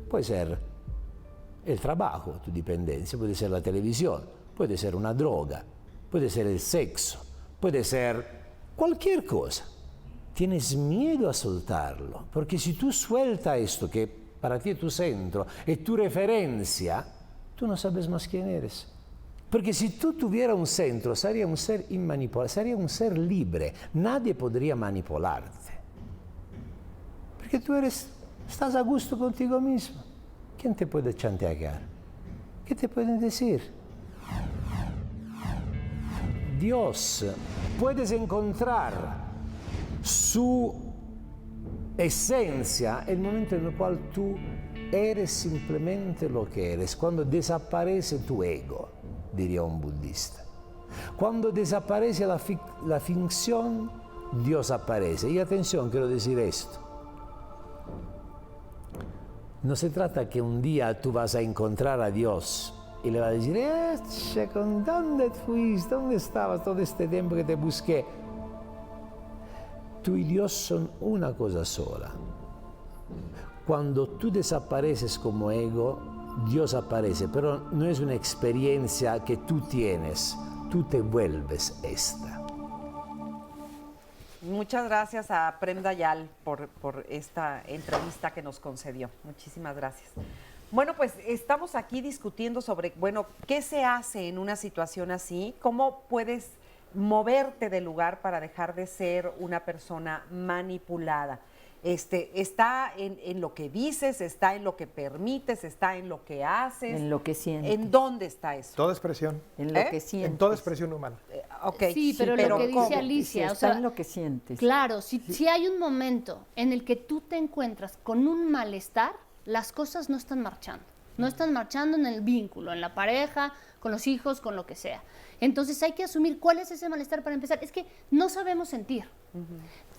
Puede ser el trabajo, tu dependencia, puede ser la televisión, puede ser una droga, puede ser el sexo, puede ser cualquier cosa. Tienes miedo a soltarlo, porque si tú sueltas esto que para ti es tu centro, es tu referencia, tú no sabes más quién eres. Porque si tú tuvieras un centro, sería un ser inmanipulable, sería un ser libre. Nadie podría manipularte. Porque tú estás a gusto contigo mismo. ¿Quién te puede chantajear? ¿Qué te pueden decir? Dios, puedes encontrar su esencia en el momento en el cual tú eres simplemente lo que eres, cuando desaparece tu ego, diría un budista. Cuando desaparece la ficción, Dios aparece. Y atención, quiero decir esto. No se trata que un día tú vas a encontrar a Dios y le vas a decir, ¿dónde fuiste? ¿Dónde estabas todo este tiempo que te busqué? Tú y Dios son una cosa sola. Cuando tú desapareces como ego, Dios aparece, pero no es una experiencia que tú tienes, tú te vuelves esta. Muchas gracias a Prem Dayal por esta entrevista que nos concedió. Muchísimas gracias. Bueno, pues estamos aquí discutiendo sobre, ¿qué se hace en una situación así? ¿Cómo puedes moverte del lugar para dejar de ser una persona manipulada? Está en lo que dices, está en lo que permites, está en lo que haces. En lo que sientes. ¿En dónde está eso? Toda expresión. En lo que sientes. En toda expresión humana. Sí, pero lo que dice Alicia, está en lo que sientes. Claro, si hay un momento en el que tú te encuentras con un malestar, las cosas no están marchando. No están marchando en el vínculo, en la pareja, con los hijos, con lo que sea. Entonces hay que asumir cuál es ese malestar para empezar. Es que no sabemos sentir.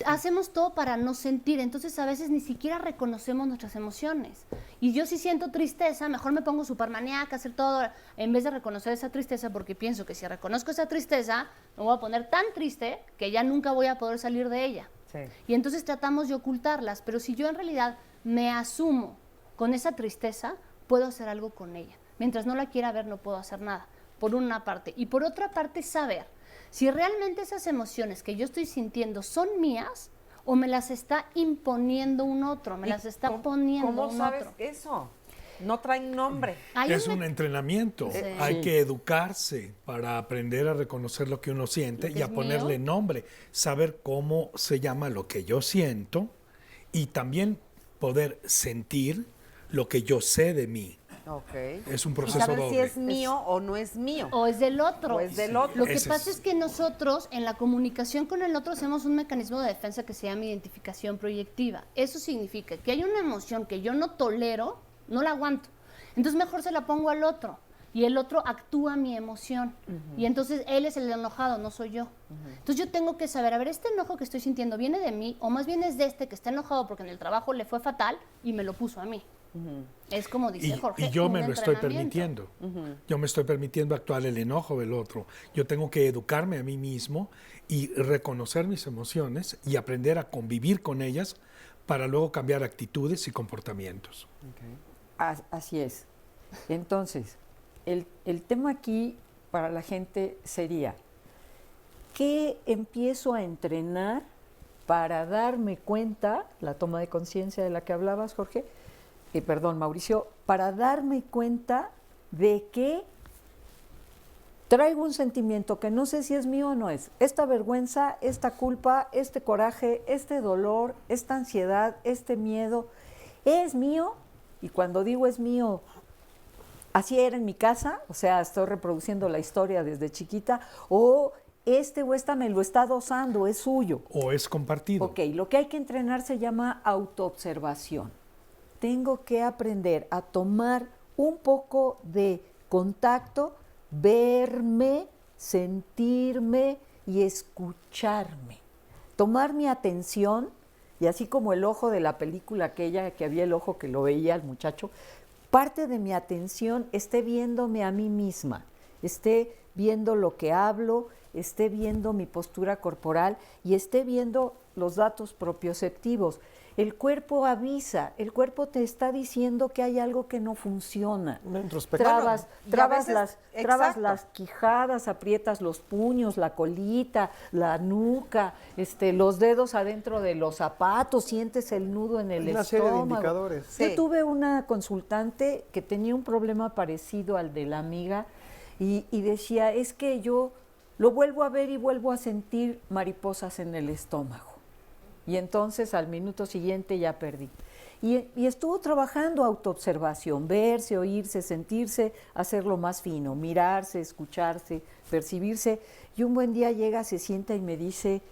Hacemos todo para no sentir, entonces a veces ni siquiera reconocemos nuestras emociones. Y yo si siento tristeza, mejor me pongo supermaníaca, hacer todo, en vez de reconocer esa tristeza, porque pienso que si reconozco esa tristeza, me voy a poner tan triste que ya nunca voy a poder salir de ella. Sí. Y entonces tratamos de ocultarlas, pero si yo en realidad me asumo con esa tristeza, puedo hacer algo con ella. Mientras no la quiera ver, no puedo hacer nada, por una parte. Y por otra parte, saber si realmente esas emociones que yo estoy sintiendo son mías o me las está imponiendo un otro, me las está poniendo un otro. ¿Cómo sabes eso? No traen nombre. Es un entrenamiento. Sí. Hay que educarse para aprender a reconocer lo que uno siente y a ponerle nombre. Saber cómo se llama lo que yo siento y también poder sentir lo que yo sé de mí. Okay. Es un proceso y saber doble. si es mío o no es mío. O es del otro. O es del otro. Lo que pasa es que nosotros en la comunicación con el otro hacemos un mecanismo de defensa que se llama identificación proyectiva. Eso significa que hay una emoción que yo no tolero, no la aguanto. Entonces mejor se la pongo al otro y el otro actúa mi emoción. Y entonces él es el enojado, no soy yo. Entonces yo tengo que saber, a ver, este enojo que estoy sintiendo viene de mí o más bien es de este que está enojado porque en el trabajo le fue fatal y me lo puso a mí. Es como dice Jorge. Y yo un me lo estoy entrenamiento. permitiendo. Yo me estoy permitiendo actuar el enojo del otro. Yo tengo que educarme a mí mismo y reconocer mis emociones y aprender a convivir con ellas para luego cambiar actitudes y comportamientos. Así es. Entonces, el tema aquí para la gente sería, ¿qué empiezo a entrenar para darme cuenta, la toma de conciencia de la que hablabas, Jorge, Mauricio, para darme cuenta de que traigo un sentimiento que no sé si es mío o no es? Esta vergüenza, esta culpa, este coraje, este dolor, esta ansiedad, este miedo, ¿es mío? Y cuando digo es mío, así era en mi casa, o sea, estoy reproduciendo la historia desde chiquita, o este o esta me lo está dosando, es suyo. O es compartido. Ok, lo que hay que entrenar se llama autoobservación. Tengo que aprender a tomar un poco de contacto, verme, sentirme y escucharme. Tomar mi atención, y así como el ojo de la película aquella, que había el ojo que lo veía al muchacho, parte de mi atención esté viéndome a mí misma, esté viendo lo que hablo, esté viendo mi postura corporal y esté viendo los datos propioceptivos. El cuerpo avisa, el cuerpo te está diciendo que hay algo que no funciona. Trabas las quijadas, aprietas los puños, la colita, la nuca, los dedos adentro de los zapatos, sientes el nudo en el estómago. Una serie de indicadores. Yo tuve una consultante que tenía un problema parecido al de la amiga y decía, es que yo lo vuelvo a ver y vuelvo a sentir mariposas en el estómago. Y entonces al minuto siguiente ya perdí. Y estuvo trabajando autoobservación, verse, oírse, sentirse, hacerlo más fino, mirarse, escucharse, percibirse. Y un buen día llega, se sienta y me dice,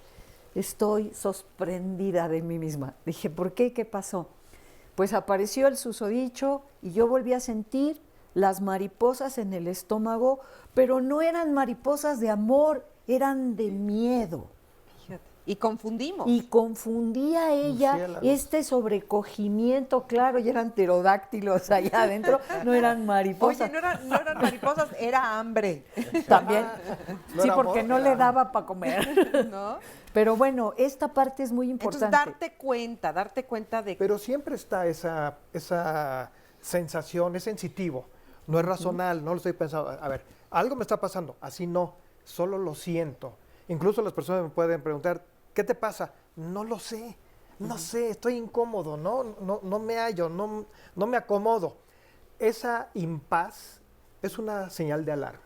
estoy sorprendida de mí misma. Dije, ¿por qué? ¿Qué pasó? Pues apareció el susodicho y yo volví a sentir las mariposas en el estómago, pero no eran mariposas de amor, eran de miedo. Y confundimos. Y confundía ella este sobrecogimiento, claro, y eran pterodáctilos allá adentro, no eran mariposas. Oye, no eran mariposas, era hambre. También, No sí, era porque amor, no era le daba para comer. ¿No? Pero bueno, esta parte es muy importante. Entonces, darte cuenta de que... Pero siempre está esa sensación, es sensitivo, no es razonal, no lo estoy pensando. A ver, algo me está pasando, así no, solo lo siento. Incluso las personas me pueden preguntar, ¿qué te pasa? No lo sé, no sé, estoy incómodo, no me hallo, no me acomodo. Esa impaz es una señal de alarma.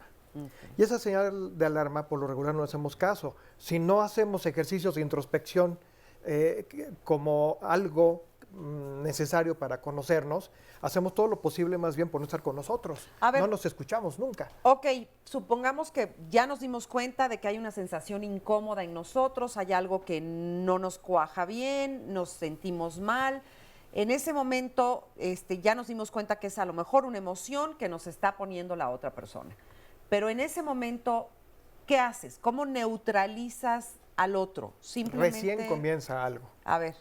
Y esa señal de alarma, por lo regular, no hacemos caso. Si no hacemos ejercicios de introspección como algo necesario para conocernos, hacemos todo lo posible más bien por no estar con nosotros. A ver, no nos escuchamos nunca. Ok, supongamos que ya nos dimos cuenta de que hay una sensación incómoda en nosotros, hay algo que no nos cuaja bien, nos sentimos mal. En ese momento ya nos dimos cuenta que es a lo mejor una emoción que nos está poniendo la otra persona. Pero en ese momento, ¿qué haces? ¿Cómo neutralizas al otro? Simplemente... Recién comienza algo. A ver,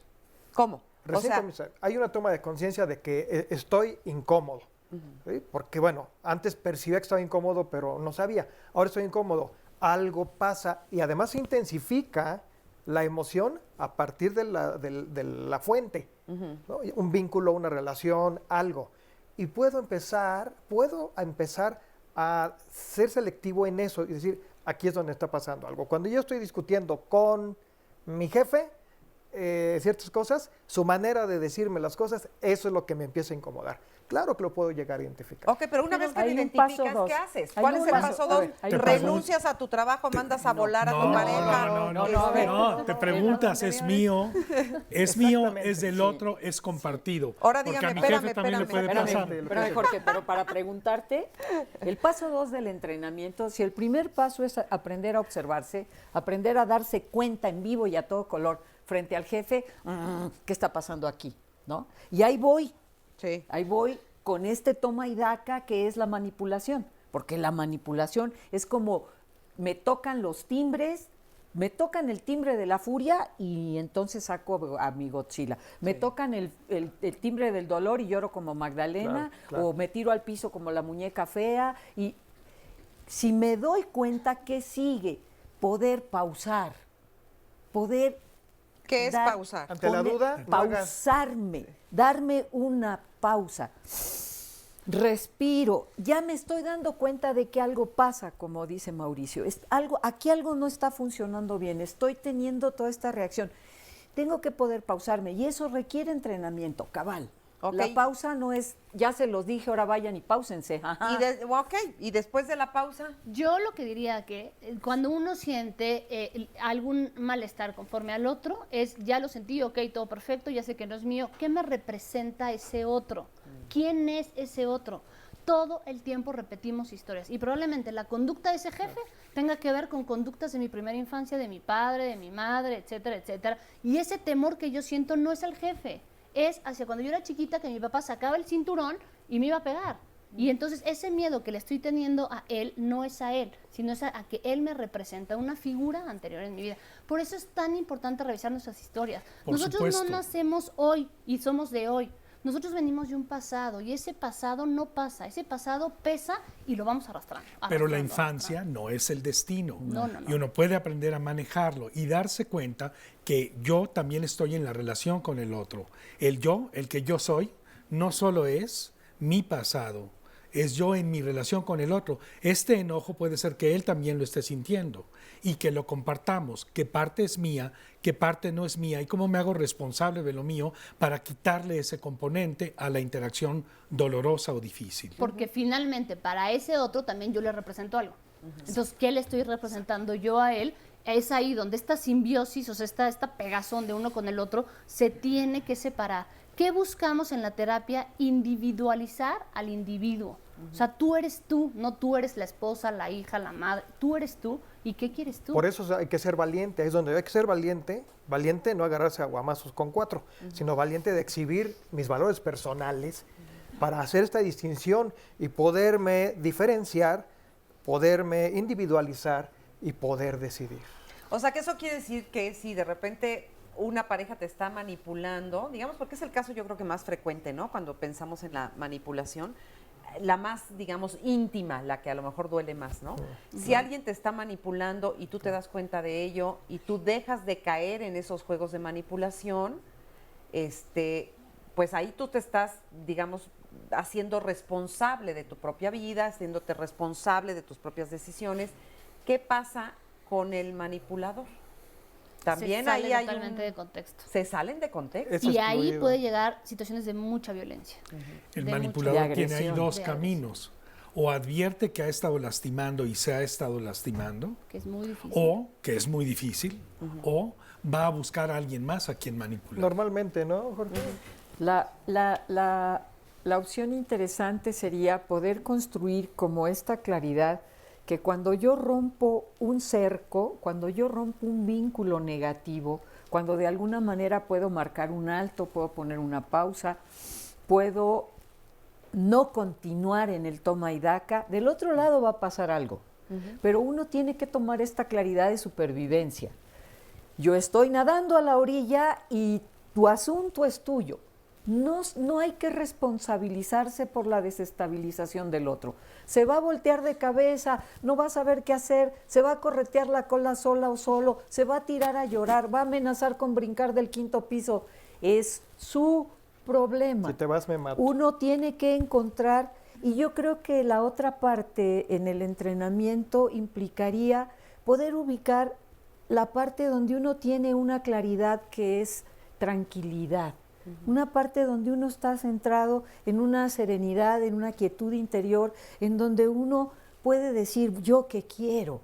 ¿cómo? Recién comienza. Hay una toma de conciencia de que estoy incómodo. ¿Sí? Porque, bueno, antes percibía que estaba incómodo, pero no sabía. Ahora estoy incómodo. Algo pasa y además se intensifica la emoción a partir de la fuente. ¿No? Un vínculo, una relación, algo. Y puedo empezar a ser selectivo en eso y decir, aquí es donde está pasando algo. Cuando yo estoy discutiendo con mi jefe ciertas cosas, su manera de decirme las cosas, eso es lo que me empieza a incomodar. Claro que lo puedo llegar a identificar. Ok, pero una vez que lo identificas, ¿qué haces? ¿Cuál es el paso 2? ¿Renuncias a tu trabajo, mandas a volar a tu pareja? No, te preguntas, ¿es mío? ¿Es mío? ¿Es del otro? ¿Es compartido? Ahora porque dígame, a mi jefe también le puede pasar. Espérame, Jorge, pero para preguntarte, el paso 2 del entrenamiento, si el primer paso es aprender a observarse, aprender a darse cuenta en vivo y a todo color frente al jefe, ¿qué está pasando aquí? ¿No? Y ahí voy. Sí. Ahí voy con este toma y daca que es la manipulación, porque la manipulación es como me tocan los timbres, me tocan el timbre de la furia y entonces saco a mi Godzilla. Me tocan el timbre del dolor y lloro como Magdalena, claro. O me tiro al piso como la muñeca fea. Y si me doy cuenta, ¿qué sigue? Poder pausar, poder... ¿Qué es pausar? Ante la duda, pausarme, darme una pausa. Respiro. Ya me estoy dando cuenta de que algo pasa, como dice Mauricio. Aquí algo no está funcionando bien. Estoy teniendo toda esta reacción. Tengo que poder pausarme y eso requiere entrenamiento, cabal. Okay. La pausa no es, ya se los dije, ahora vayan y páusense. ¿Y después de la pausa? Yo lo que diría que cuando uno siente algún malestar conforme al otro, es ya lo sentí, ok, todo perfecto, ya sé que no es mío. ¿Qué me representa ese otro? ¿Quién es ese otro? Todo el tiempo repetimos historias y probablemente la conducta de ese jefe tenga que ver con conductas de mi primera infancia, de mi padre, de mi madre, etcétera, etcétera. Y ese temor que yo siento no es al jefe. Es hacia cuando yo era chiquita que mi papá sacaba el cinturón y me iba a pegar. Y entonces ese miedo que le estoy teniendo a él no es a él, sino es a que él me representa una figura anterior en mi vida. Por eso es tan importante revisar nuestras historias. Nosotros no nacemos hoy y somos de hoy. Nosotros venimos de un pasado y ese pasado no pasa, ese pasado pesa y lo vamos arrastrando. Pero la infancia no es el destino. No. Y uno puede aprender a manejarlo y darse cuenta que yo también estoy en la relación con el otro. El que yo soy, no solo es mi pasado, es yo en mi relación con el otro. Este enojo puede ser que él también lo esté sintiendo y que lo compartamos, qué parte es mía, qué parte no es mía y cómo me hago responsable de lo mío para quitarle ese componente a la interacción dolorosa o difícil. Porque finalmente para ese otro también yo le represento algo. Entonces, ¿qué le estoy representando yo a él? Es ahí donde esta simbiosis, o sea, esta pegazón de uno con el otro, se tiene que separar. ¿Qué buscamos en la terapia? Individualizar al individuo. O sea, tú eres tú, no tú eres la esposa, la hija, la madre. Tú eres tú. ¿Y qué quieres tú? Por eso hay que ser valiente. Es donde hay que ser valiente. Valiente no agarrarse a guamazos con 4, sino valiente de exhibir mis valores personales para hacer esta distinción y poderme diferenciar, poderme individualizar y poder decidir. O sea, que eso quiere decir que si de repente una pareja te está manipulando, digamos, porque es el caso yo creo que más frecuente, ¿no? Cuando pensamos en la manipulación, la más, digamos, íntima, la que a lo mejor duele más, ¿no? Si alguien te está manipulando y tú te das cuenta de ello y tú dejas de caer en esos juegos de manipulación, pues ahí tú te estás, digamos, haciendo responsable de tu propia vida, haciéndote responsable de tus propias decisiones. ¿Qué pasa con el manipulador? También se ahí sale hay totalmente de contexto. Se salen de contexto. Y ahí puede llegar situaciones de mucha violencia. El manipulador tiene ahí dos caminos. O advierte que ha estado lastimando y se ha estado lastimando. Que es muy difícil. O, que es muy difícil, o va a buscar a alguien más a quien manipular. Normalmente, ¿no, Jorge? La opción interesante sería poder construir como esta claridad que cuando yo rompo un cerco, cuando yo rompo un vínculo negativo, cuando de alguna manera puedo marcar un alto, puedo poner una pausa, puedo no continuar en el toma y daca, del otro lado va a pasar algo. Pero uno tiene que tomar esta claridad de supervivencia. Yo estoy nadando a la orilla y tu asunto es tuyo. No hay que responsabilizarse por la desestabilización del otro. Se va a voltear de cabeza, no va a saber qué hacer, se va a corretear la cola sola o solo, se va a tirar a llorar, va a amenazar con brincar del 5º piso. Es su problema. Si te vas, me mato. Uno tiene que encontrar Y yo creo que la otra parte en el entrenamiento implicaría poder ubicar la parte donde uno tiene una claridad que es tranquilidad, una parte donde uno está centrado en una serenidad, en una quietud interior, en donde uno puede decir yo qué quiero,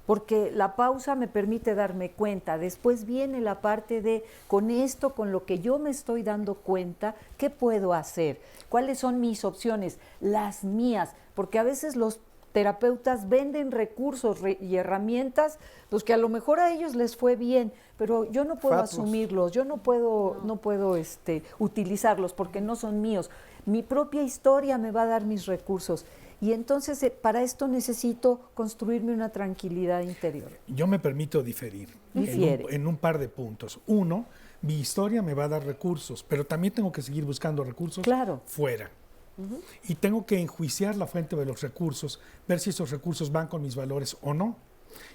porque la pausa me permite darme cuenta. Después viene la parte de con esto, con lo que yo me estoy dando cuenta, ¿qué puedo hacer? ¿Cuáles son mis opciones? Las mías, porque a veces los terapeutas venden recursos y herramientas, pues que a lo mejor a ellos les fue bien, pero yo no puedo asumirlos, yo no puedo utilizarlos porque no son míos. Mi propia historia me va a dar mis recursos. Y entonces para esto necesito construirme una tranquilidad interior. Yo me permito diferir en un par de puntos. Uno, mi historia me va a dar recursos, pero también tengo que seguir buscando recursos fuera. Y tengo que enjuiciar la fuente de los recursos, ver si esos recursos van con mis valores o no.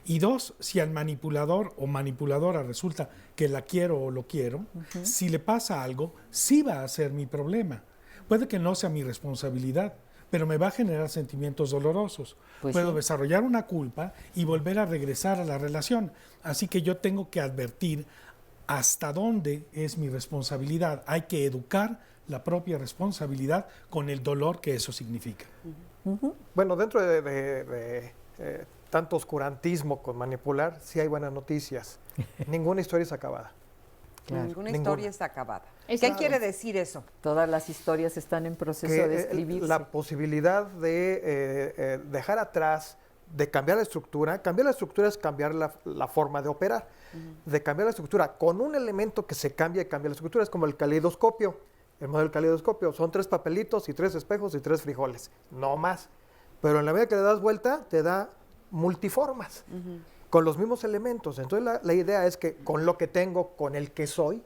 Y dos, si al manipulador o manipuladora resulta que la quiero o lo quiero, si le pasa algo, sí va a ser mi problema. Puede que no sea mi responsabilidad, pero me va a generar sentimientos dolorosos. Puedo desarrollar una culpa y volver a regresar a la relación. Así que yo tengo que advertir hasta dónde es mi responsabilidad. Hay que educar la propia responsabilidad con el dolor que eso significa. Bueno, dentro de tanto oscurantismo con manipular, sí hay buenas noticias. Ninguna historia es acabada. Claro. Ninguna historia está acabada. ¿Qué quiere decir eso? Todas las historias están en proceso de escribirse. La posibilidad de dejar atrás, de cambiar la estructura es cambiar la forma de operar. De cambiar la estructura con un elemento que se cambia y cambia la estructura, es como el caleidoscopio. El modelo del caleidoscopio son 3 papelitos y 3 espejos y 3 frijoles, no más. Pero en la medida que le das vuelta, te da multiformas. Con los mismos elementos. Entonces la idea es que con lo que tengo, con el que soy,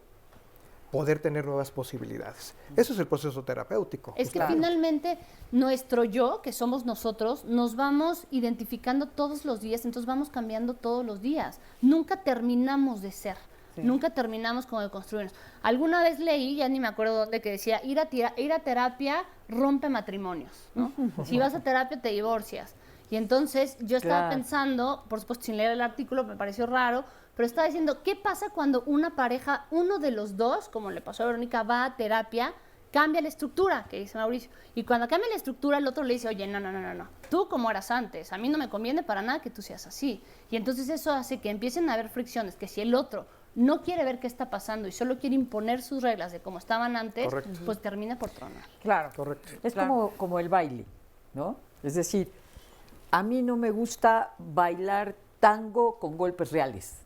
poder tener nuevas posibilidades. Eso es el proceso terapéutico. Es que finalmente nuestro yo, que somos nosotros, nos vamos identificando todos los días, entonces vamos cambiando todos los días. Nunca terminamos de ser. Nunca terminamos como de construirnos. Alguna vez leí, ya ni me acuerdo dónde, que decía, ir a terapia rompe matrimonios, ¿no? Si vas a terapia te divorcias. Y entonces yo estaba pensando, por supuesto sin leer el artículo, me pareció raro, pero estaba diciendo, ¿qué pasa cuando una pareja, uno de los dos, como le pasó a Verónica, va a terapia, cambia la estructura, que dice Mauricio? Y cuando cambia la estructura, el otro le dice, oye, no, tú como eras antes, a mí no me conviene para nada que tú seas así. Y entonces eso hace que empiecen a haber fricciones, que si el otro no quiere ver qué está pasando y solo quiere imponer sus reglas de cómo estaban antes, pues termina por tronar. Claro, es como el baile, ¿no? Es decir, a mí no me gusta bailar tango con golpes reales.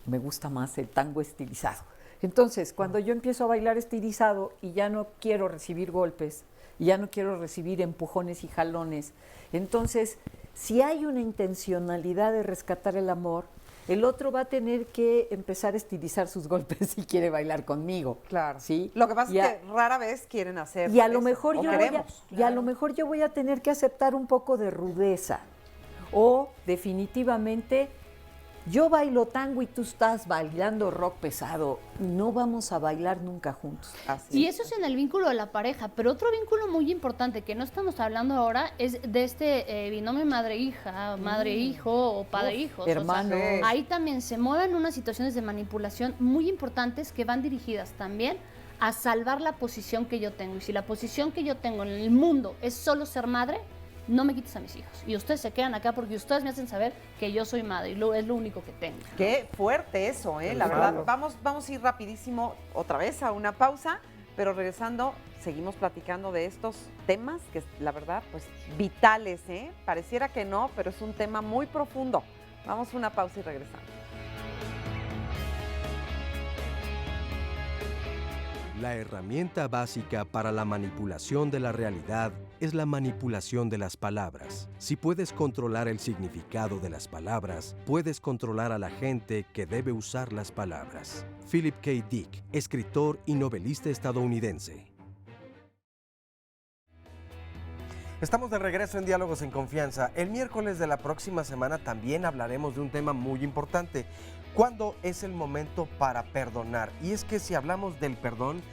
Me gusta más el tango estilizado. Entonces, cuando yo empiezo a bailar estilizado y ya no quiero recibir golpes, y ya no quiero recibir empujones y jalones, entonces, si hay una intencionalidad de rescatar el amor, el otro va a tener que empezar a estilizar sus golpes si quiere bailar conmigo. Claro. ¿Sí? Lo que pasa es que rara vez quieren hacer y a lo mejor eso, y a lo mejor yo voy a tener que aceptar un poco de rudeza. O definitivamente yo bailo tango y tú estás bailando rock pesado. No vamos a bailar nunca juntos. Y eso es en el vínculo de la pareja, pero otro vínculo muy importante que no estamos hablando ahora es de este binomio madre-hija, madre-hijo o padre-hijo. Hermano. O sea, ahí también se mueven unas situaciones de manipulación muy importantes que van dirigidas también a salvar la posición que yo tengo. Y si la posición que yo tengo en el mundo es solo ser madre, no me quites a mis hijos. Y ustedes se quedan acá porque ustedes me hacen saber que yo soy madre y es lo único que tengo. Qué fuerte eso, la verdad. Vamos a ir rapidísimo otra vez a una pausa, pero regresando seguimos platicando de estos temas que la verdad, pues vitales, Pareciera que no, pero es un tema muy profundo. Vamos a una pausa y regresamos. La herramienta básica para la manipulación de la realidad es la manipulación de las palabras. Si puedes controlar el significado de las palabras, puedes controlar a la gente que debe usar las palabras. Philip K. Dick, escritor y novelista estadounidense. Estamos de regreso en Diálogos en Confianza. El miércoles de la próxima semana también hablaremos de un tema muy importante. ¿Cuándo es el momento para perdonar? Y es que si hablamos del perdón,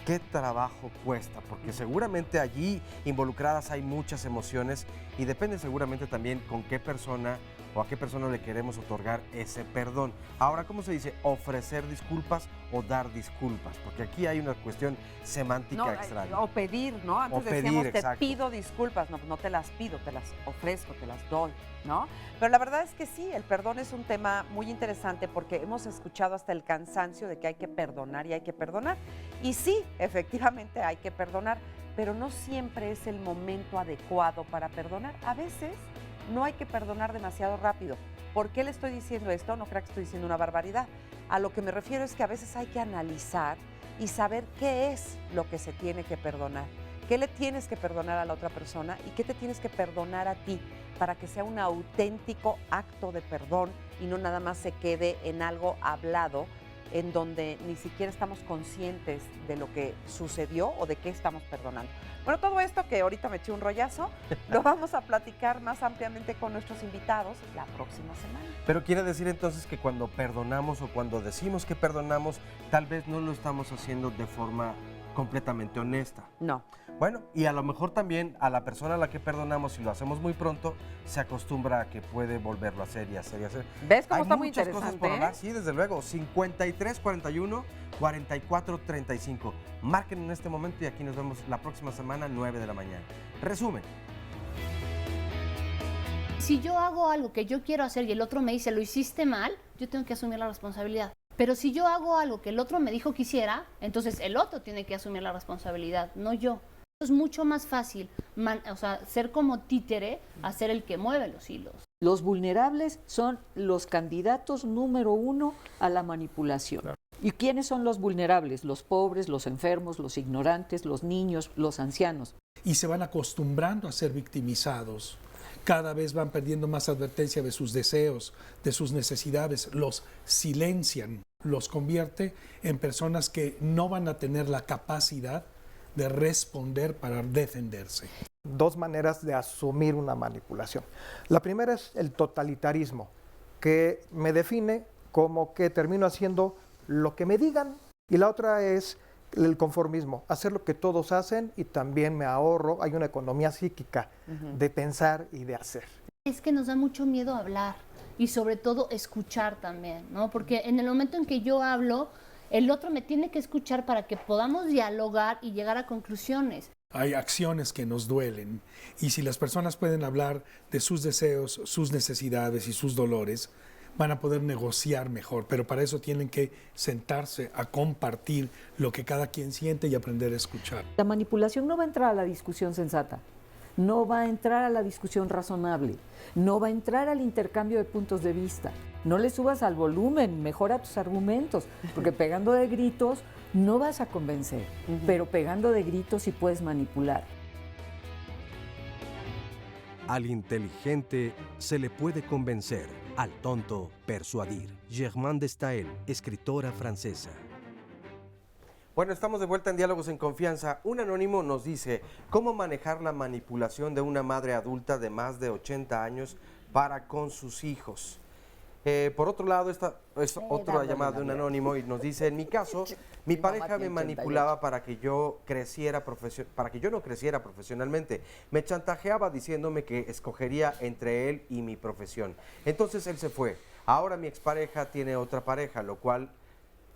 qué trabajo cuesta, porque seguramente allí involucradas hay muchas emociones y depende seguramente también con qué persona o a qué persona le queremos otorgar ese perdón. Ahora, ¿cómo se dice? ¿Ofrecer disculpas o dar disculpas? Porque aquí hay una cuestión semántica extraña. O pedir, ¿no? Antes O pedir, decíamos, te exacto. pido disculpas. No, no te las pido, te las ofrezco, te las doy, ¿no? Pero la verdad es que sí, el perdón es un tema muy interesante porque hemos escuchado hasta el cansancio de que hay que perdonar y hay que perdonar. Y sí, efectivamente hay que perdonar, pero no siempre es el momento adecuado para perdonar. A veces no hay que perdonar demasiado rápido. ¿Por qué le estoy diciendo esto? No creo que estoy diciendo una barbaridad. A lo que me refiero es que a veces hay que analizar y saber qué es lo que se tiene que perdonar. ¿Qué le tienes que perdonar a la otra persona y qué te tienes que perdonar a ti para que sea un auténtico acto de perdón y no nada más se quede en algo hablado en donde ni siquiera estamos conscientes de lo que sucedió o de qué estamos perdonando? Bueno, todo esto que ahorita me eché un rollazo, lo vamos a platicar más ampliamente con nuestros invitados la próxima semana. Pero quiere decir entonces que cuando perdonamos o cuando decimos que perdonamos, tal vez no lo estamos haciendo de forma completamente honesta. No. Bueno, y a lo mejor también a la persona a la que perdonamos, si lo hacemos muy pronto, se acostumbra a que puede volverlo a hacer y hacer y hacer. ¿Ves cómo Hay está muy muchas cosas por interesante? hablar, sí, desde luego. 5341-4435. Marquen en este momento y aquí nos vemos la próxima semana, 9 de la mañana. Resumen. Si yo hago algo que yo quiero hacer y el otro me dice, lo hiciste mal, yo tengo que asumir la responsabilidad. Pero si yo hago algo que el otro me dijo que hiciera, entonces el otro tiene que asumir la responsabilidad, no yo. Es mucho más fácil, ser como títere, a ser el que mueve los hilos. Los vulnerables son los candidatos número 1 a la manipulación. Claro. ¿Y quiénes son los vulnerables? Los pobres, los enfermos, los ignorantes, los niños, los ancianos. Y se van acostumbrando a ser victimizados. Cada vez van perdiendo más advertencia de sus deseos, de sus necesidades, los silencian, los convierte en personas que no van a tener la capacidad de responder para defenderse. Dos maneras de asumir una manipulación. La primera es el totalitarismo, que me define como que termino haciendo lo que me digan. Y la otra es el conformismo, hacer lo que todos hacen y también me ahorro, hay una economía psíquica de pensar y de hacer. Es que nos da mucho miedo hablar y sobre todo escuchar también, ¿no? Porque en el momento en que yo hablo, el otro me tiene que escuchar para que podamos dialogar y llegar a conclusiones. Hay acciones que nos duelen y si las personas pueden hablar de sus deseos, sus necesidades y sus dolores, van a poder negociar mejor, pero para eso tienen que sentarse a compartir lo que cada quien siente y aprender a escuchar. La manipulación no va a entrar a la discusión sensata, no va a entrar a la discusión razonable, no va a entrar al intercambio de puntos de vista. No le subas al volumen, mejora tus argumentos, porque pegando de gritos no vas a convencer, pero pegando de gritos sí puedes manipular. Al inteligente se le puede convencer, al tonto persuadir. Germaine de Staël, escritora francesa. Bueno, estamos de vuelta en Diálogos en Confianza. Un anónimo nos dice cómo manejar la manipulación de una madre adulta de más de 80 años para con sus hijos. Por otro lado, esta es otra llamada de un anónimo y nos dice, en mi caso, mi pareja me manipulaba para que yo no creciera profesionalmente. Me chantajeaba diciéndome que escogería entre él y mi profesión. Entonces él se fue. Ahora mi expareja tiene otra pareja, la cual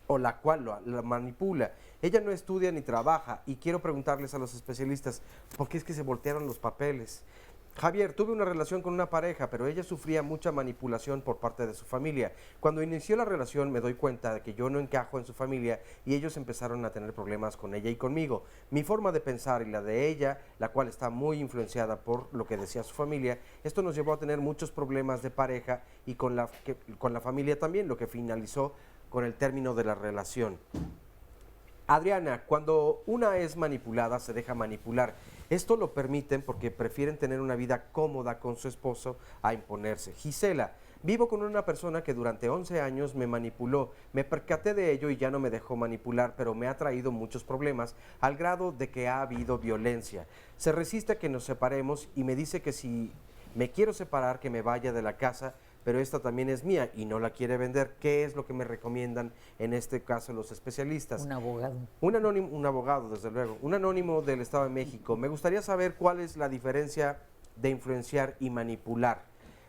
la manipula. Ella no estudia ni trabaja y quiero preguntarles a los especialistas, ¿por qué es que se voltearon los papeles? Javier, tuve una relación con una pareja, pero ella sufría mucha manipulación por parte de su familia. Cuando inició la relación me doy cuenta de que yo no encajo en su familia y ellos empezaron a tener problemas con ella y conmigo. Mi forma de pensar y la de ella, la cual está muy influenciada por lo que decía su familia, esto nos llevó a tener muchos problemas de pareja y con la familia también, lo que finalizó con el término de la relación. Adriana, cuando una es manipulada, se deja manipular. Esto lo permiten porque prefieren tener una vida cómoda con su esposo a imponerse. Gisela, vivo con una persona que durante 11 años me manipuló. Me percaté de ello y ya no me dejó manipular, pero me ha traído muchos problemas al grado de que ha habido violencia. Se resiste a que nos separemos y me dice que si me quiero separar, que me vaya de la casa, pero esta también es mía y no la quiere vender. ¿Qué es lo que me recomiendan en este caso los especialistas? Un abogado. Un abogado, desde luego. Un anónimo del Estado de México. Me gustaría saber cuál es la diferencia de influenciar y manipular.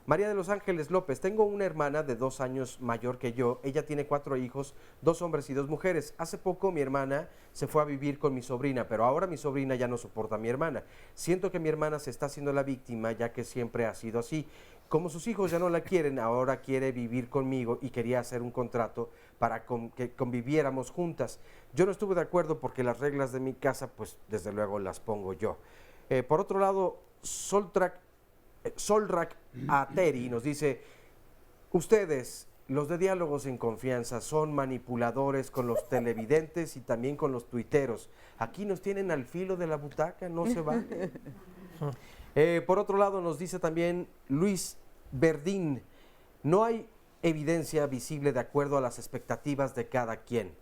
María de los Ángeles López, tengo una hermana de 2 años mayor que yo, ella tiene 4 hijos, 2 hombres y 2 mujeres. Hace poco mi hermana se fue a vivir con mi sobrina, pero ahora mi sobrina ya no soporta a mi hermana. Siento que mi hermana se está haciendo la víctima, ya que siempre ha sido así. Como sus hijos ya no la quieren, ahora quiere vivir conmigo y quería hacer un contrato para que conviviéramos juntas. Yo no estuve de acuerdo porque las reglas de mi casa, pues desde luego las pongo yo. Por otro lado, Solrak Ateri nos dice, ustedes, los de Diálogos en Confianza, son manipuladores con los televidentes y también con los tuiteros. Aquí nos tienen al filo de la butaca, no se vale. Por otro lado, nos dice también Luis Verdín, no hay evidencia visible de acuerdo a las expectativas de cada quien.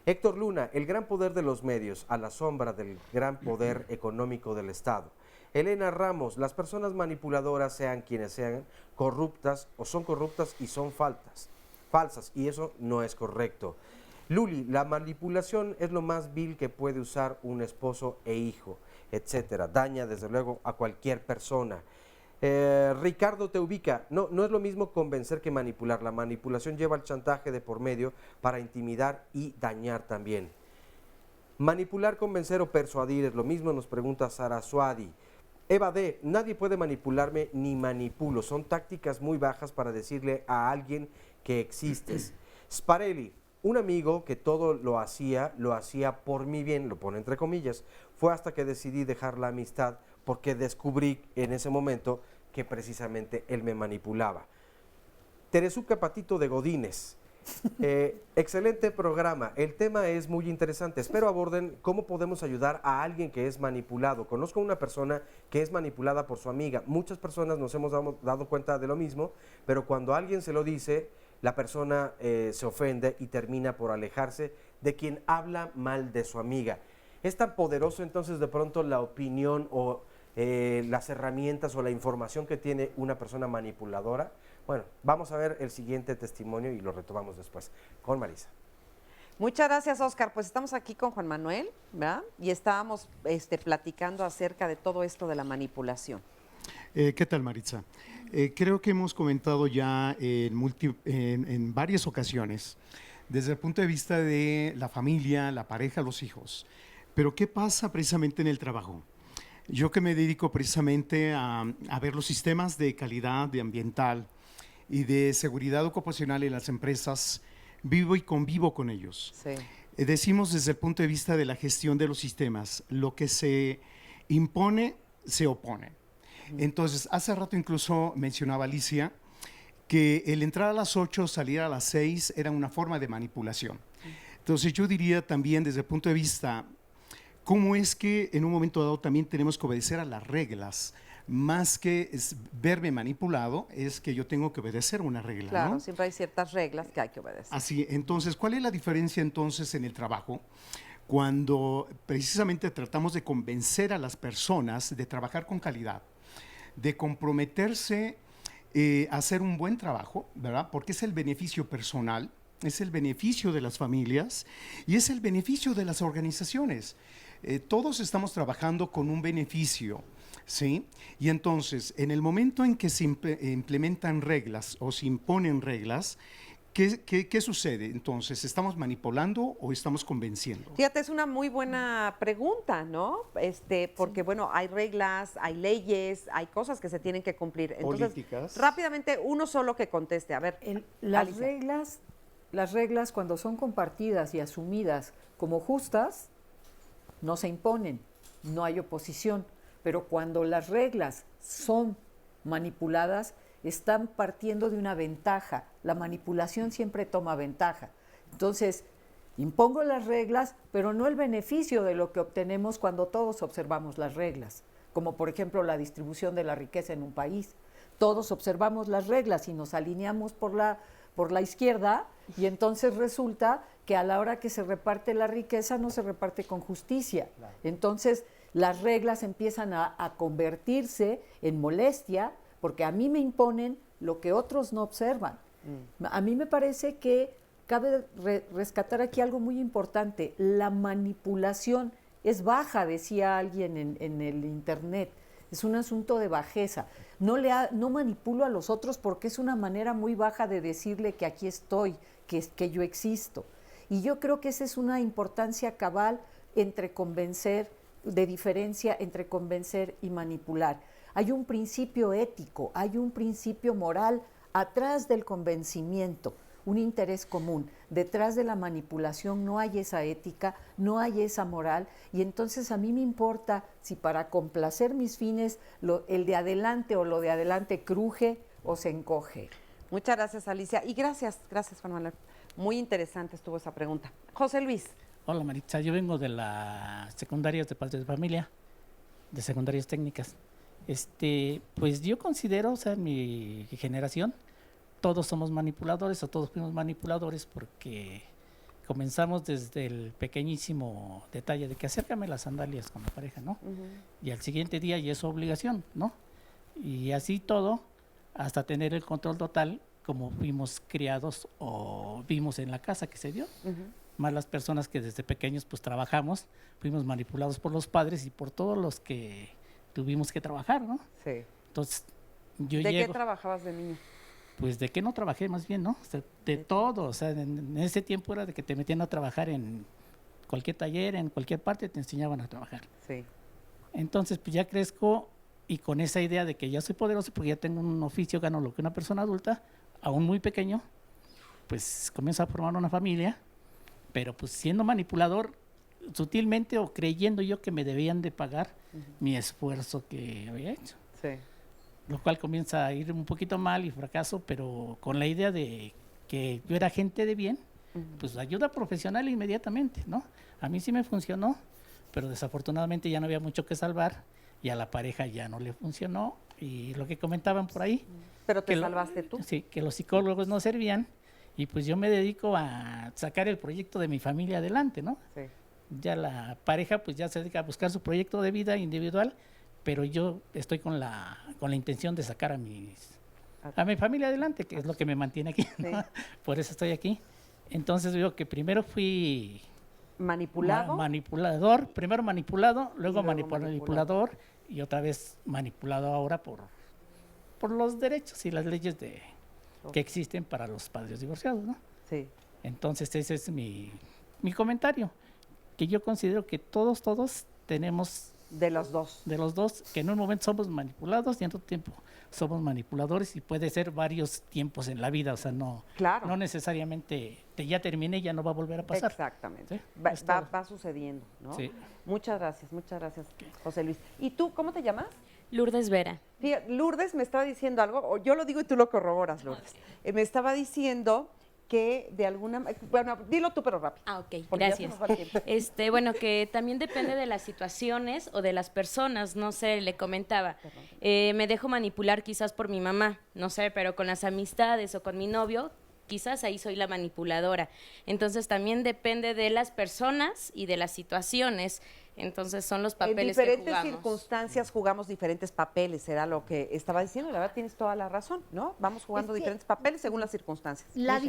Héctor Luna, el gran poder de los medios, a la sombra del gran poder económico del Estado. Elena Ramos, las personas manipuladoras, sean quienes sean, corruptas o son corruptas y son falsas, y eso no es correcto. Luli, la manipulación es lo más vil que puede usar un esposo e hijo, etcétera. Daña desde luego a cualquier persona. Ricardo te ubica, no es lo mismo convencer que manipular. La manipulación lleva el chantaje de por medio para intimidar y dañar también. Manipular, convencer o persuadir es lo mismo, nos pregunta Sara Suadi. Eva D, nadie puede manipularme ni manipulo, son tácticas muy bajas para decirle a alguien que existes. Sparelli, un amigo que todo lo hacía por mi bien, lo pone entre comillas, fue hasta que decidí dejar la amistad porque descubrí en ese momento que precisamente él me manipulaba. Teresuca Patito de Godínez, excelente programa, el tema es muy interesante, espero aborden cómo podemos ayudar a alguien que es manipulado. Conozco a una persona que es manipulada por su amiga, muchas personas nos hemos dado cuenta de lo mismo, pero cuando alguien se lo dice, la persona se ofende y termina por alejarse de quien habla mal de su amiga. ¿Es tan poderoso entonces de pronto la opinión o las herramientas o la información que tiene una persona manipuladora? Bueno, vamos a ver el siguiente testimonio y lo retomamos después con Marisa. Muchas gracias, Oscar. Pues estamos aquí con Juan Manuel, ¿verdad? Y estábamos platicando acerca de todo esto de la manipulación. ¿Qué tal, Maritza? Creo que hemos comentado ya en varias ocasiones, desde el punto de vista de la familia, la pareja, los hijos. Pero ¿qué pasa precisamente en el trabajo? Yo que me dedico precisamente a ver los sistemas de calidad de ambiental y de seguridad ocupacional en las empresas, vivo y convivo con ellos. Sí. Decimos desde el punto de vista de la gestión de los sistemas, lo que se impone, se opone. Entonces, hace rato incluso mencionaba Alicia que el entrar a las 8, salir a las 6 era una forma de manipulación. Entonces, yo diría también desde el punto de vista, ¿cómo es que en un momento dado también tenemos que obedecer a las reglas? Más que verme manipulado, es que yo tengo que obedecer una regla, Claro, ¿no? siempre hay ciertas reglas que hay que obedecer. Así, entonces, ¿cuál es la diferencia entonces en el trabajo? Cuando precisamente tratamos de convencer a las personas de trabajar con calidad, de comprometerse a hacer un buen trabajo, ¿verdad? Porque es el beneficio personal, es el beneficio de las familias y es el beneficio de las organizaciones. Todos estamos trabajando con un beneficio, ¿sí? Y entonces, en el momento en que se implementan reglas o se imponen reglas, ¿qué sucede? Entonces, ¿estamos manipulando o estamos convenciendo? Fíjate, es una muy buena pregunta, ¿no? Porque, bueno, hay reglas, hay leyes, hay cosas que se tienen que cumplir. Entonces, políticas. Rápidamente, uno solo que conteste. A ver, Las reglas cuando son compartidas y asumidas como justas, no se imponen, no hay oposición. Pero cuando las reglas son manipuladas, están partiendo de una ventaja. La manipulación siempre toma ventaja. Entonces, impongo las reglas, pero no el beneficio de lo que obtenemos cuando todos observamos las reglas. Como por ejemplo la distribución de la riqueza en un país. Todos observamos las reglas y nos alineamos por la izquierda, y entonces resulta que a la hora que se reparte la riqueza no se reparte con justicia. Claro. Entonces, las reglas empiezan a convertirse en molestia, porque a mí me imponen lo que otros no observan. A mí me parece que cabe rescatar aquí algo muy importante. La manipulación es baja, decía alguien en el internet. Es un asunto de bajeza. No manipulo a los otros porque es una manera muy baja de decirle que aquí estoy, que yo existo. Y yo creo que esa es una importancia cabal de diferencia entre convencer y manipular. Hay un principio ético, hay un principio moral atrás del convencimiento, un interés común. Detrás de la manipulación no hay esa ética, no hay esa moral, y entonces a mí me importa si para complacer mis fines el de adelante o lo de adelante cruje o se encoge. Muchas gracias, Alicia, y gracias Juan Manuel. Muy interesante estuvo esa pregunta. José Luis. Hola Maritza, yo vengo de las secundarias de padres de familia, de secundarias técnicas. Pues yo considero, o sea, en mi generación, todos somos manipuladores o todos fuimos manipuladores porque comenzamos desde el pequeñísimo detalle de que acércame las sandalias con la pareja, ¿no? Y al siguiente día ya es su obligación, ¿no? Y así todo, hasta tener el control total, como fuimos criados o vimos en la casa que se dio. Más las personas que desde pequeños pues trabajamos, fuimos manipulados por los padres y por todos los que tuvimos que trabajar, ¿no? Sí. Entonces, yo ¿De qué trabajabas de niño? Pues de qué no trabajé más bien, ¿no? O sea, de todo, o sea, en ese tiempo era de que te metían a trabajar en cualquier taller, en cualquier parte te enseñaban a trabajar. Sí. Entonces, pues ya crezco y con esa idea de que ya soy poderoso porque ya tengo un oficio, gano lo que una persona adulta, aún muy pequeño, pues comienzo a formar una familia, pero pues siendo manipulador, sutilmente o creyendo yo que me debían de pagar mi esfuerzo que había hecho. Sí. Lo cual comienza a ir un poquito mal y fracaso, pero con la idea de que yo era gente de bien, pues ayuda profesional inmediatamente, ¿no? A mí sí me funcionó, pero desafortunadamente ya no había mucho que salvar y a la pareja ya no le funcionó. Y lo que comentaban por ahí. ¿Pero te salvaste tú? Sí, que los psicólogos no servían y pues yo me dedico a sacar el proyecto de mi familia adelante, ¿no? Sí. Ya la pareja pues ya se dedica a buscar su proyecto de vida individual, pero yo estoy con la intención de sacar a mi familia adelante, que es lo que me mantiene aquí, ¿no? Sí. Por eso estoy aquí. Entonces digo que primero fui manipulador, primero manipulado, luego manipulador y otra vez manipulado ahora por los derechos y las leyes que existen para los padres divorciados, ¿no? Sí. Entonces ese es mi comentario, que yo considero que todos tenemos de los dos, que en un momento somos manipulados y en otro tiempo somos manipuladores y puede ser varios tiempos en la vida, o sea, no necesariamente ya terminé y ya no va a volver a pasar. Exactamente. ¿Sí? Va sucediendo, ¿no? Sí. Muchas gracias, José Luis. ¿Y tú, cómo te llamas? Lourdes Vera. Fíjate, Lourdes me estaba diciendo algo, o yo lo digo y tú lo corroboras, Lourdes. Me estaba diciendo que de alguna manera, bueno, dilo tú pero rápido. Ah, ok, gracias. Bueno, que también depende de las situaciones o de las personas, no sé, le comentaba, me dejo manipular quizás por mi mamá, no sé, pero con las amistades o con mi novio, quizás ahí soy la manipuladora. Entonces también depende de las personas y de las situaciones. Entonces son los papeles que jugamos. En diferentes circunstancias jugamos diferentes papeles, era lo que estaba diciendo, la verdad tienes toda la razón, ¿no? Vamos jugando diferentes papeles según las circunstancias. La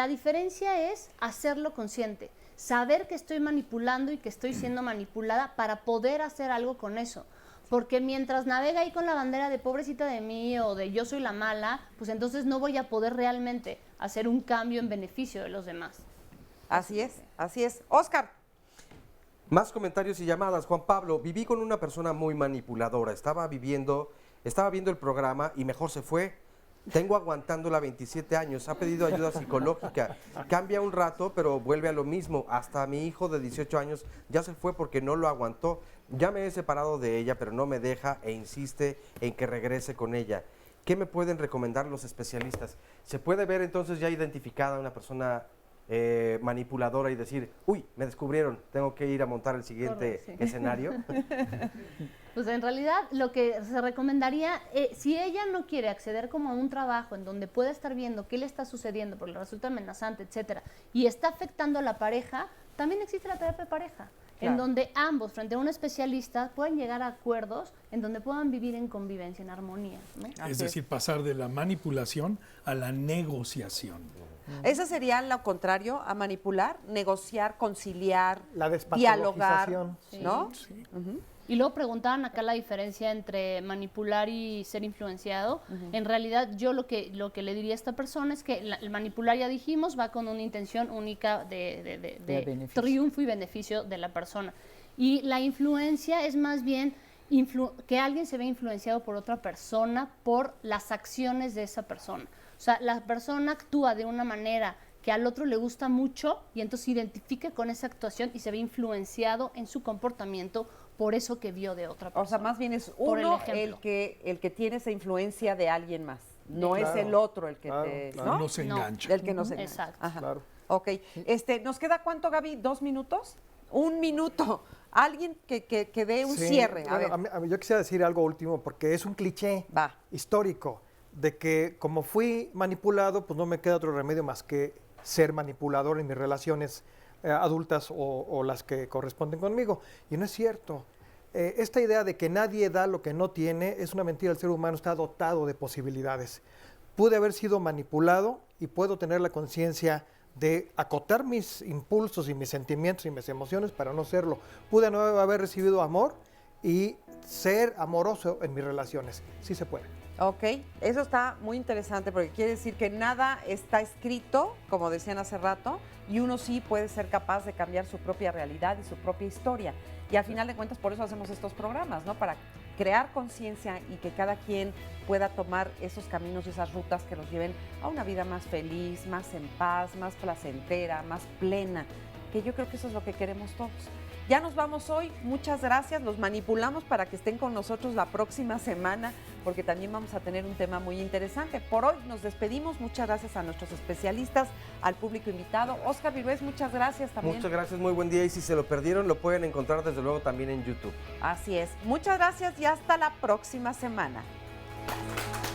diferencia es hacerlo consciente, saber que estoy manipulando y que estoy siendo manipulada para poder hacer algo con eso. Porque mientras navega ahí con la bandera de pobrecita de mí o de yo soy la mala, pues entonces no voy a poder realmente hacer un cambio en beneficio de los demás. Así es. Óscar. Más comentarios y llamadas. Juan Pablo, viví con una persona muy manipuladora. Estaba viendo el programa y mejor se fue. Tengo aguantándola 27 años. Ha pedido ayuda psicológica. Cambia un rato, pero vuelve a lo mismo. Hasta mi hijo de 18 años ya se fue porque no lo aguantó. Ya me he separado de ella, pero no me deja e insiste en que regrese con ella. ¿Qué me pueden recomendar los especialistas? ¿Se puede ver entonces ya identificada una persona manipuladora y decir, uy, me descubrieron, tengo que ir a montar el siguiente escenario? Pues en realidad lo que se recomendaría, si ella no quiere acceder como a un trabajo en donde pueda estar viendo qué le está sucediendo porque le resulta amenazante, etcétera, y está afectando a la pareja, también existe la terapia de pareja. en donde ambos, frente a un especialista, pueden llegar a acuerdos en donde puedan vivir en convivencia, en armonía, ¿no? Es decir, pasar de la manipulación a la negociación. ¿Ese sería lo contrario a manipular? Negociar, conciliar, la dialogar, ¿no? Sí. Y luego preguntaban acá la diferencia entre manipular y ser influenciado. En realidad, yo lo que le diría a esta persona es que el manipular, ya dijimos, va con una intención única de triunfo y beneficio de la persona. Y la influencia es más bien que alguien se ve influenciado por otra persona por las acciones de esa persona. O sea, la persona actúa de una manera que al otro le gusta mucho y entonces se identifica con esa actuación y se ve influenciado en su comportamiento por eso que vio de otra persona. O sea, más bien es uno el que tiene esa influencia de alguien más. No es el otro el que ¿no? No se engancha. El que no se engancha. Exacto. Ajá. Claro. Ok. ¿Nos queda cuánto, Gaby? ¿2 minutos? 1 minuto. Alguien que dé un cierre. A ver. Yo quisiera decir algo último, porque es un cliché histórico de que como fui manipulado, pues no me queda otro remedio más que ser manipulador en mis relaciones adultas o las que corresponden conmigo. Y no es cierto. Esta idea de que nadie da lo que no tiene es una mentira. El ser humano está dotado de posibilidades. Pude haber sido manipulado y puedo tener la conciencia de acotar mis impulsos y mis sentimientos y mis emociones para no serlo. Pude no haber recibido amor y ser amoroso en mis relaciones. Sí se puede. Ok, eso está muy interesante porque quiere decir que nada está escrito, como decían hace rato, y uno sí puede ser capaz de cambiar su propia realidad y su propia historia. Y al final de cuentas, por eso hacemos estos programas, ¿no? Para crear conciencia y que cada quien pueda tomar esos caminos y esas rutas que los lleven a una vida más feliz, más en paz, más placentera, más plena, que yo creo que eso es lo que queremos todos. Ya nos vamos hoy, muchas gracias, los manipulamos para que estén con nosotros la próxima semana, porque también vamos a tener un tema muy interesante. Por hoy nos despedimos, muchas gracias a nuestros especialistas, al público invitado. Óscar Virués, muchas gracias también. Muchas gracias, muy buen día, y si se lo perdieron, lo pueden encontrar desde luego también en YouTube. Así es, muchas gracias y hasta la próxima semana. Gracias.